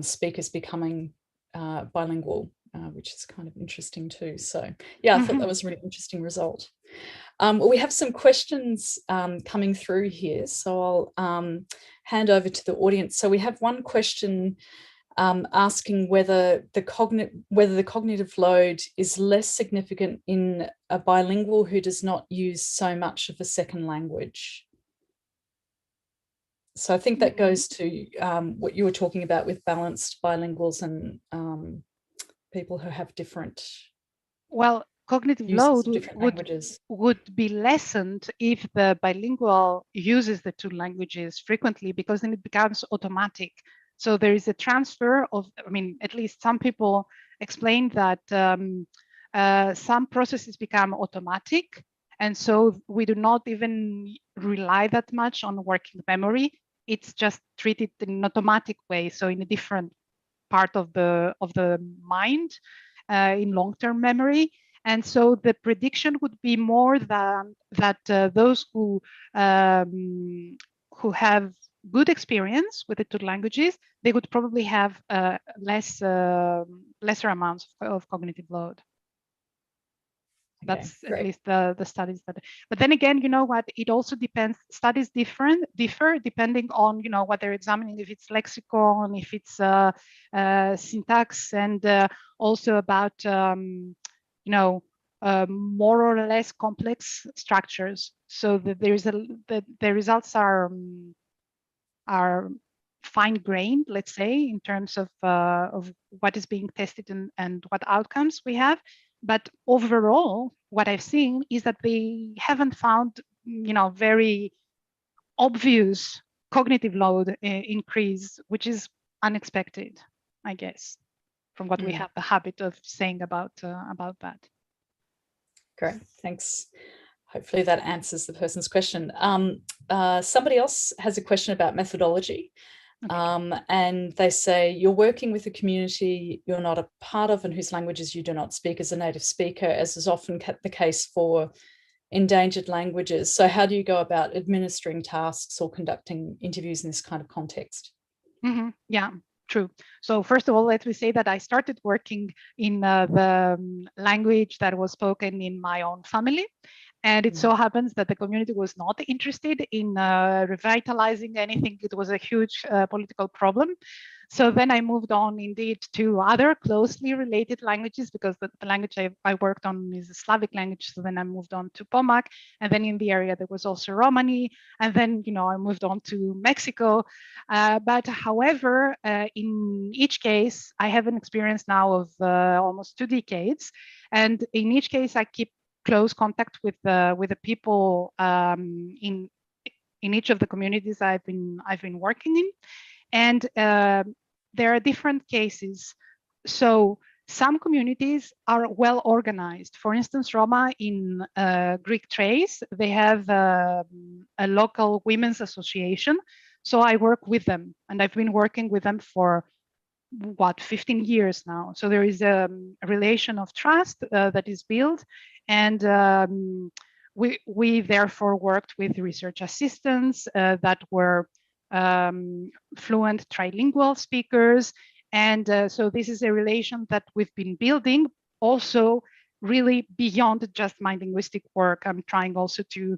speakers becoming bilingual, which is kind of interesting too. So yeah, I thought that was a really interesting result. We have some questions coming through here, so I'll hand over to the audience. So we have one question asking whether the cognitive load is less significant in a bilingual who does not use so much of a second language. So I think that goes to what you were talking about with balanced bilinguals and people who have different cognitive load would be lessened if the bilingual uses the two languages frequently, because then it becomes automatic. So there is a transfer of, at least some people explain that some processes become automatic. And so we do not even rely that much on working memory. It's just treated in an automatic way. So in a different part of the mind, in long-term memory. And so the prediction would be more than that those who have good experience with the two languages, they would probably have lesser amounts of cognitive load. That's at least the studies that. But then again, you know what? It also depends. Studies differ depending on what they're examining. If it's lexicon, if it's syntax, and also about more or less complex structures. So that the results are fine-grained, let's say, in terms of what is being tested and what outcomes we have. But overall, what I've seen is that they haven't found, very obvious cognitive load increase, which is unexpected, I guess, from what we have the habit of saying about that. Great, thanks. Hopefully that answers the person's question. Somebody else has a question about methodology. Okay. And they say, you're working with a community you're not a part of and whose languages you do not speak as a native speaker, as is often the case for endangered languages. So how do you go about administering tasks or conducting interviews in this kind of context? Mm-hmm. Yeah, true. So first of all, let me say that I started working in the language that was spoken in my own family. And it so happens that the community was not interested in revitalizing anything. It was a huge political problem. So then I moved on indeed to other closely related languages, because the language I worked on is a Slavic language. So then I moved on to Pomac, and then in the area there was also Romani, and then I moved on to Mexico. But however, in each case, I have an experience now of almost 2 decades, and in each case I keep close contact with the people in each of the communities I've been working in. And there are different cases. So some communities are well organized. For instance, Roma in Greek Thrace, they have a local women's association. So I work with them, and I've been working with them for 15 years now. So there is a relation of trust that is built, and we therefore worked with research assistants that were fluent trilingual speakers. And so this is a relation that we've been building also really beyond just my linguistic work. I'm trying also to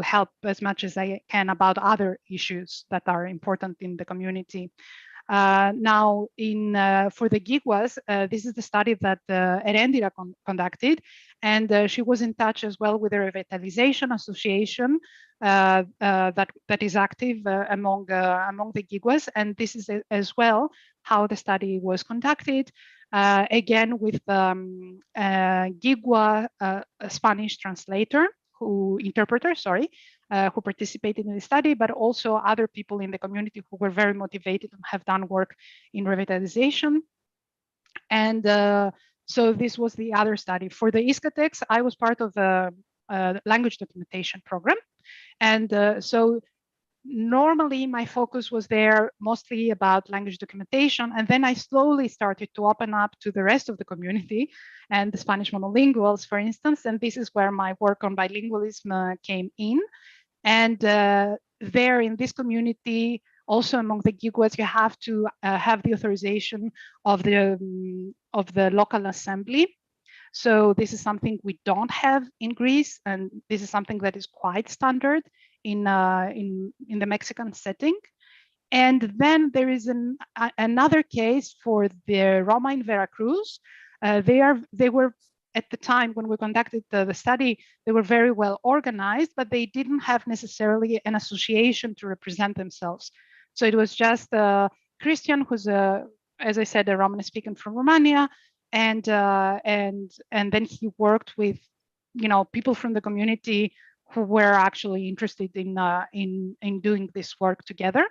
help as much as I can about other issues that are important in the community. Now, for the GIGWAS, this is the study that Erendira conducted, and she was in touch as well with the Revitalization Association that is active among the GIGWAS, and this is as well how the study was conducted. Again, with GIGWA, a Spanish interpreter, who participated in the study, but also other people in the community who were very motivated and have done work in revitalization. And so this was the other study. For the ISCATEX, I was part of the language documentation program. And so normally my focus was there mostly about language documentation, and then I slowly started to open up to the rest of the community and the Spanish monolinguals, for instance, and this is where my work on bilingualism came in. And there in this community, also among the GIGWAS, you have to have the authorization of the local assembly. So this is something we don't have in Greece, and this is something that is quite standard in the Mexican setting. And then there is another case for the Roma in Veracruz. They were at the time when we conducted the study, they were very well organized, but they didn't have necessarily an association to represent themselves. So it was just Christian, who's as I said, a Roman speaker from Romania, and then he worked with people from the community who were actually interested in doing this work together.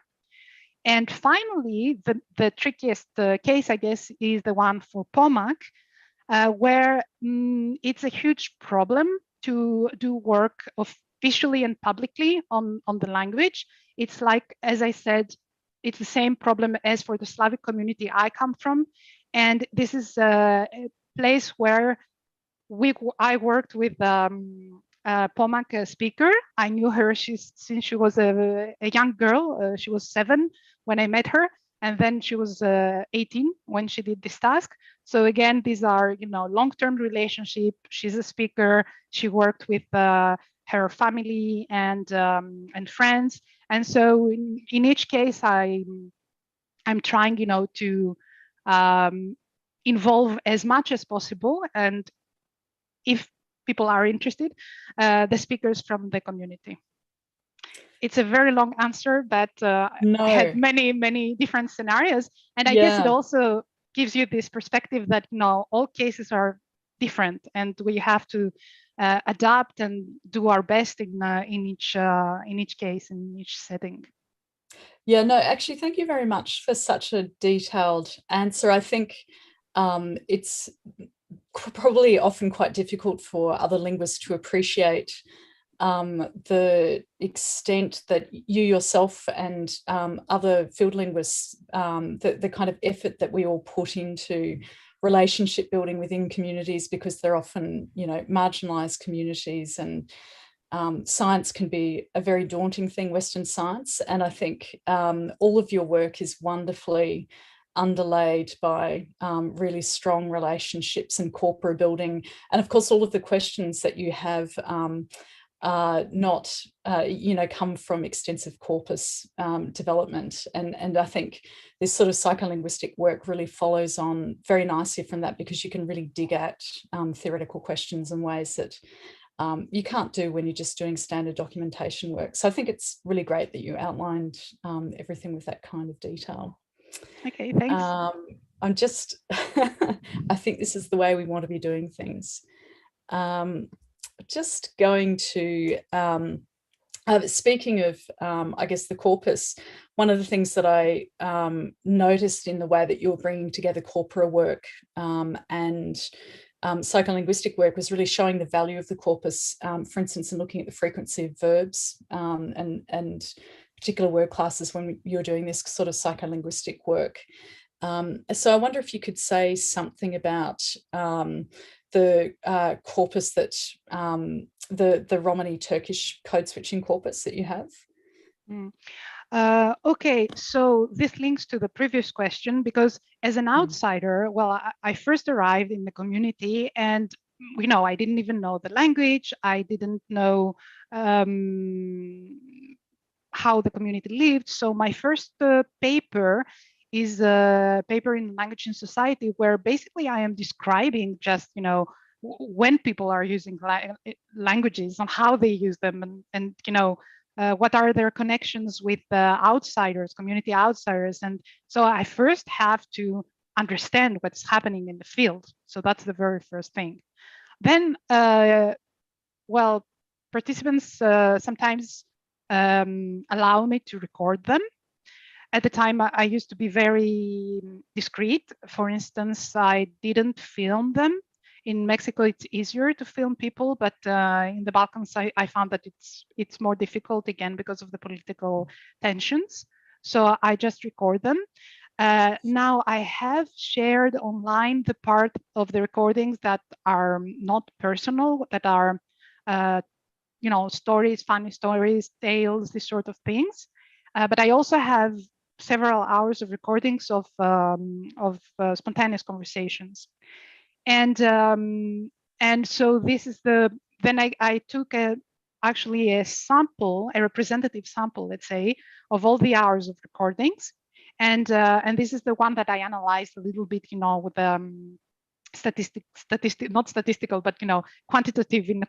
And finally, the trickiest case, I guess, is the one for Pomac, where it's a huge problem to do work officially and publicly on the language. It's like, as I said, it's the same problem as for the Slavic community I come from. And this is a place where I worked with Pomac speaker. I knew her since she was a young girl. She was 7 when I met her, and then she was 18 when she did this task. So again, these are long-term relationship. She's a speaker. She worked with her family and friends, and so in each case, I'm trying to involve as much as possible, and if people are interested, the speakers from the community. It's a very long answer, but had many different scenarios. And I guess it also gives you this perspective that, you know, all cases are different and we have to adapt and do our best in each case, in each setting. Yeah, no, actually, thank you very much for such a detailed answer. I think it's probably often quite difficult for other linguists to appreciate the extent that you yourself and other field linguists, the kind of effort that we all put into relationship building within communities, because they're often, you know, marginalized communities, and science can be a very daunting thing, Western science. And I think all of your work is wonderfully underlaid by really strong relationships and corporate building. And of course, all of the questions that you have not, you know, come from extensive corpus development. And I think this sort of psycholinguistic work really follows on very nicely from that, because you can really dig at theoretical questions in ways that you can't do when you're just doing standard documentation work. So I think it's really great that you outlined everything with that kind of detail. Okay, thanks. I'm just, I think this is the way we want to be doing things. Just going to, speaking of, I guess, the corpus, one of the things that I noticed in the way that you were bringing together corpora work and psycholinguistic work was really showing the value of the corpus, for instance, in looking at the frequency of verbs and particular word classes when you're doing this sort of psycholinguistic work. So I wonder if you could say something about the corpus that, the Romani Turkish code switching corpus that you have. Okay, so this links to the previous question, because as an outsider, well, I first arrived in the community and, you know, I didn't even know the language. I didn't know how the community lived. So my first paper is a paper in Language and Society, where basically I am describing just, you know, when people are using languages and how they use them, and you know, what are their connections with outsiders, community outsiders. And so I first have to understand what's happening in the field. So that's the very first thing. Then, well, participants sometimes allow me to record them. At the time, I used to be very discreet. For instance, I didn't film them. In Mexico, it's easier to film people, but in the Balkans, I found that it's more difficult, again, because of the political tensions. So I just record them. Now I have shared online the part of the recordings that are not personal, that are, you know, stories, funny stories, tales, these sort of things. But I also have several hours of recordings of spontaneous conversations. And so this is then I took actually a sample, a representative sample, let's say, of all the hours of recordings. And this is the one that I analyzed a little bit, you know, with not statistical, but, you know, quantitative, in a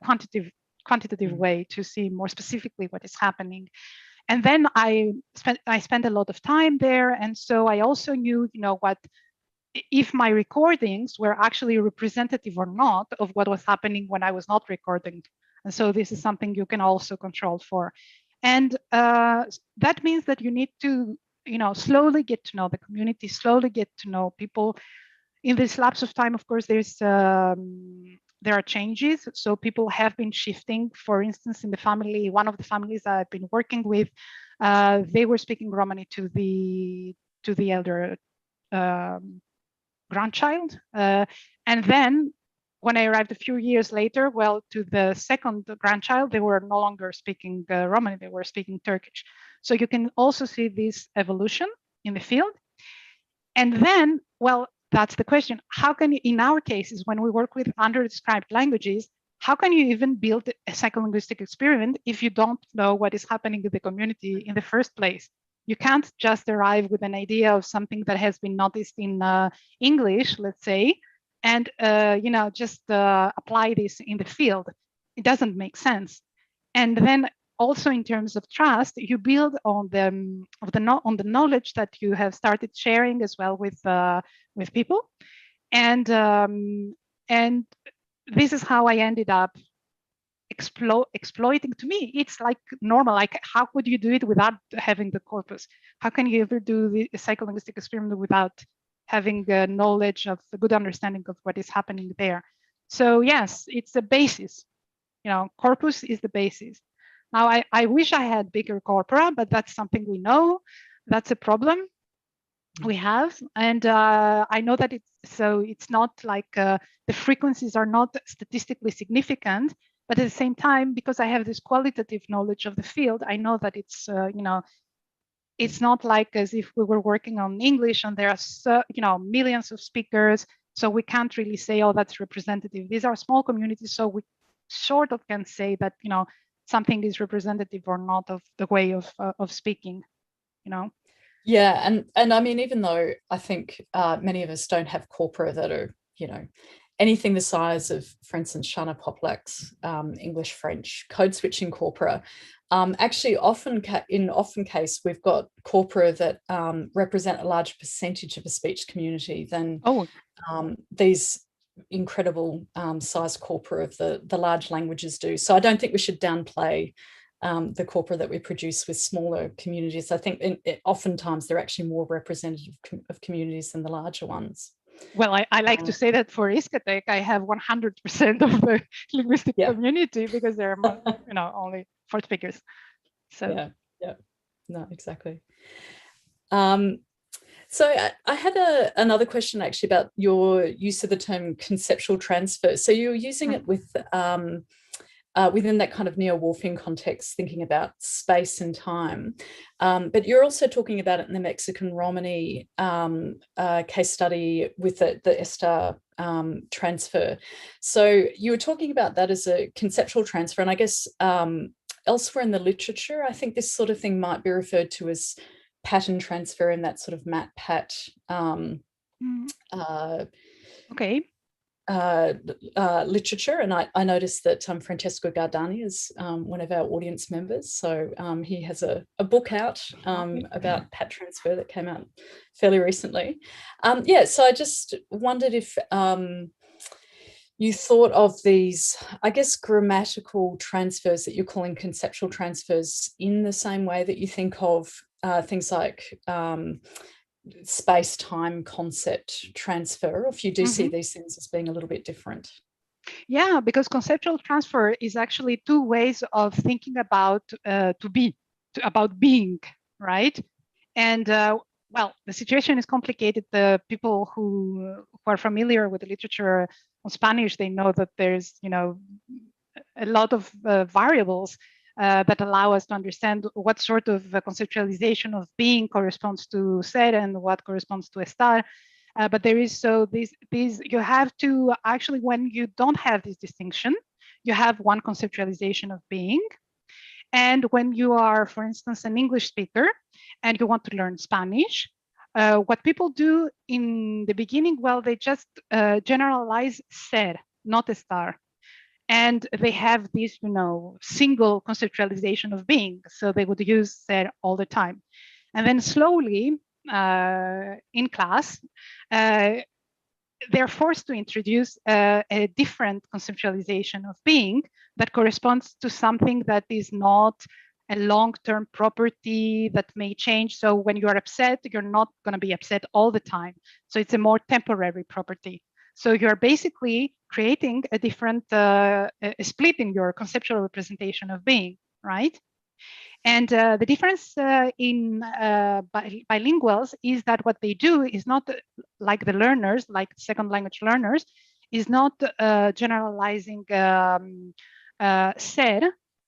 quantitative way, to see more specifically what is happening. And then I spent a lot of time there. And so I also knew, you know, if my recordings were actually representative or not of what was happening when I was not recording. And so this is something you can also control for. And that means that you need to, you know, slowly get to know the community, slowly get to know people. In this lapse of time, of course, there are changes. So people have been shifting. For instance, in the family, one of the families that I've been working with, they were speaking Romani to the elder grandchild. And then when I arrived a few years later, well, to the second grandchild, they were no longer speaking Romani, they were speaking Turkish. So you can also see this evolution in the field. And then, well, that's the question. How can you, in our cases, when we work with under-described languages, how can you even build a psycholinguistic experiment if you don't know what is happening in the community in the first place? You can't just arrive with an idea of something that has been noticed in English, let's say, and just apply this in the field. It doesn't make sense. And then also in terms of trust, you build on the knowledge that you have started sharing as well with people, and this is how I ended up exploiting. To me, it's like normal. Like, how could you do it without having the corpus? How can you ever do the psycholinguistic experiment without having knowledge of a good understanding of what is happening there? So yes, it's a basis. Corpus is the basis. Now, I wish I had bigger corpora, but that's something we know. That's a problem we have. And I know that it's not like the frequencies are not statistically significant, but at the same time, because I have this qualitative knowledge of the field, I know that it's, it's not like as if we were working on English and there are, millions of speakers. So we can't really say, oh, that's representative. These are small communities. So we sort of can say that, something is representative or not of the way of speaking, Yeah, and I mean, even though I think many of us don't have corpora that are, anything the size of, for instance, Shana Poplak's English, French code switching corpora, actually often case, we've got corpora that represent a large percentage of a speech community than these incredible size corpora of the large languages do. So I don't think we should downplay the corpora that we produce with smaller communities. I think oftentimes they're actually more representative of communities than the larger ones. Well, I like to say that for Iskatech, I have 100% of the linguistic community because there are, only 4 speakers. So yeah, no, exactly. So I had another question actually about your use of the term conceptual transfer. So you're using it with within that kind of neo-Whorfian context, thinking about space and time. But you're also talking about it in the Mexican Romany case study with the ESTAR transfer. So you were talking about that as a conceptual transfer, and I guess elsewhere in the literature, I think this sort of thing might be referred to as pattern transfer in that sort of MAT-PAT literature. And I noticed that Francesco Gardani is one of our audience members. So he has a book out about PAT transfer that came out fairly recently. So I just wondered if you thought of these, I guess, grammatical transfers that you're calling conceptual transfers in the same way that you think of things like space-time concept transfer, or if you do see these things as being a little bit different. Yeah, because conceptual transfer is actually 2 ways of thinking about about being, right? And well, the situation is complicated. The people who are familiar with the literature on Spanish, they know that there's, a lot of variables that allow us to understand what sort of conceptualization of being corresponds to ser and what corresponds to estar. But there is these you have to actually, when you don't have this distinction, you have one conceptualization of being. And when you are, for instance, an English speaker and you want to learn Spanish, what people do in the beginning, well, they just generalize ser, not estar. And they have this, single conceptualization of being. So they would use ser all the time. And then slowly in class, they're forced to introduce a different conceptualization of being that corresponds to something that is not a long-term property that may change. So when you're upset, you're not going to be upset all the time. So it's a more temporary property. So you're basically creating a different split in your conceptual representation of being, right? And the difference in bilinguals is that what they do is not like the learners, like second language learners, is not generalizing ser.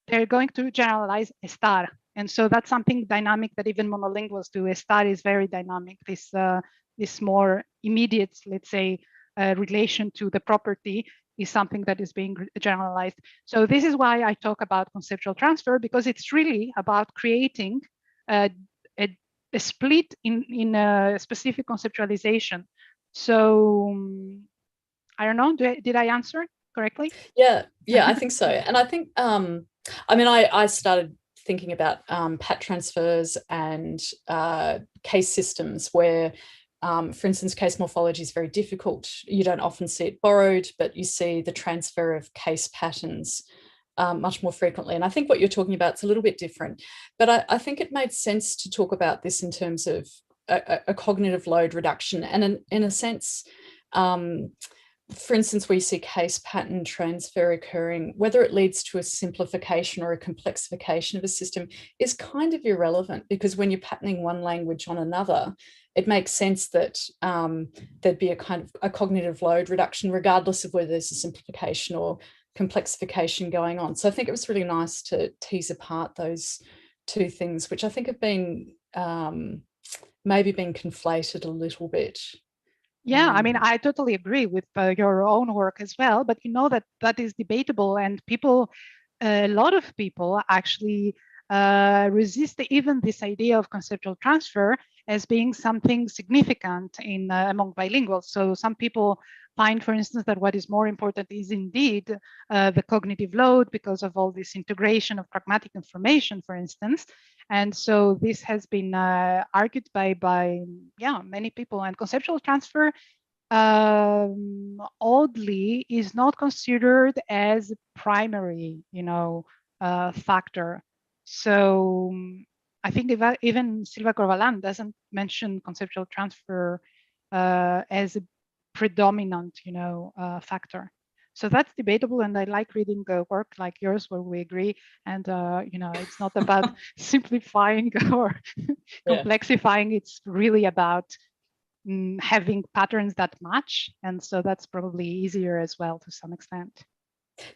They're going to generalize estar. And so that's something dynamic that even monolinguals do. Estar is very dynamic. This more immediate, let's say, relation to the property is something that is being generalized. So this is why I talk about conceptual transfer, because it's really about creating a split in a specific conceptualization. So I don't know, did I answer correctly? Yeah, I think so. And I think, I mean, I started thinking about PAT transfers and case systems where, for instance, case morphology is very difficult. You don't often see it borrowed, but you see the transfer of case patterns much more frequently. And I think what you're talking about is a little bit different. But I think it made sense to talk about this in terms of a cognitive load reduction. And in a sense, for instance, we see case pattern transfer occurring, whether it leads to a simplification or a complexification of a system is kind of irrelevant, because when you're patterning one language on another, it makes sense that there'd be a kind of a cognitive load reduction, regardless of whether there's a simplification or complexification going on. So I think it was really nice to tease apart those two things, which I think have been maybe been conflated a little bit. Yeah, I mean, I totally agree with your own work as well, but you know that is debatable, and people, a lot of people actually resist even this idea of conceptual transfer as being something significant in among bilinguals. So some people find, for instance, that what is more important is indeed the cognitive load because of all this integration of pragmatic information, for instance. And so this has been argued by many people. And conceptual transfer, oddly, is not considered as primary, factor. So I think even Silva Corvalán doesn't mention conceptual transfer as a predominant, factor. So that's debatable, and I like reading work like yours where we agree. And it's not about simplifying or complexifying. It's really about having patterns that match, and so that's probably easier as well to some extent.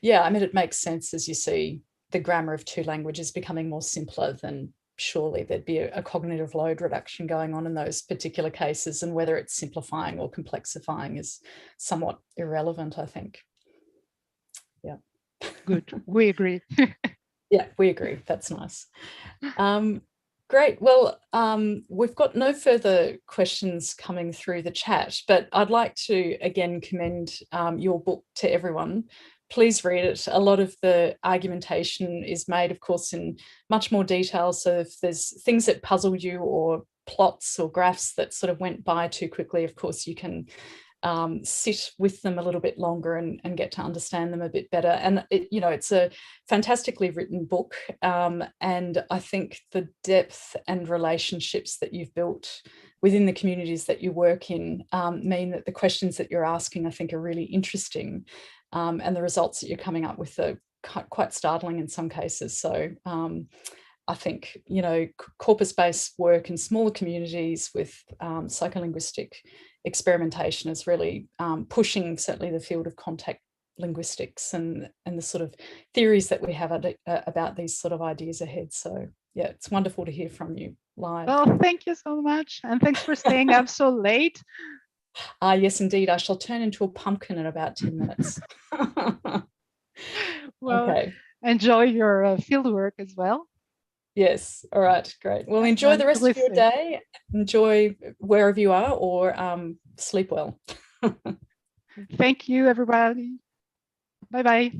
Yeah, I mean, it makes sense as you see the grammar of two languages becoming more simpler, then surely there'd be a cognitive load reduction going on in those particular cases, and whether it's simplifying or complexifying is somewhat irrelevant, I think. Yeah. Good, we agree. Yeah, we agree. That's nice. Great. Well, we've got no further questions coming through the chat, but I'd like to again commend your book to everyone. Please read it. A lot of the argumentation is made, of course, in much more detail. So if there's things that puzzle you or plots or graphs that sort of went by too quickly, of course, you can sit with them a little bit longer and get to understand them a bit better. And it's a fantastically written book, and I think the depth and relationships that you've built within the communities that you work in mean that the questions that you're asking, I think, are really interesting, and the results that you're coming up with are quite startling in some cases. So I think, corpus-based work in smaller communities with psycholinguistic experimentation is really pushing certainly the field of contact linguistics and the sort of theories that we have about these sort of ideas ahead. So yeah, it's wonderful to hear from you live. Well, thank you so much. And thanks for staying up so late. Yes, indeed. I shall turn into a pumpkin in about 10 minutes. Well, okay. Enjoy your field work as well. Yes. All right. Great. Well, enjoy the rest of your day. Enjoy wherever you are, or sleep well. Thank you, everybody. Bye-bye.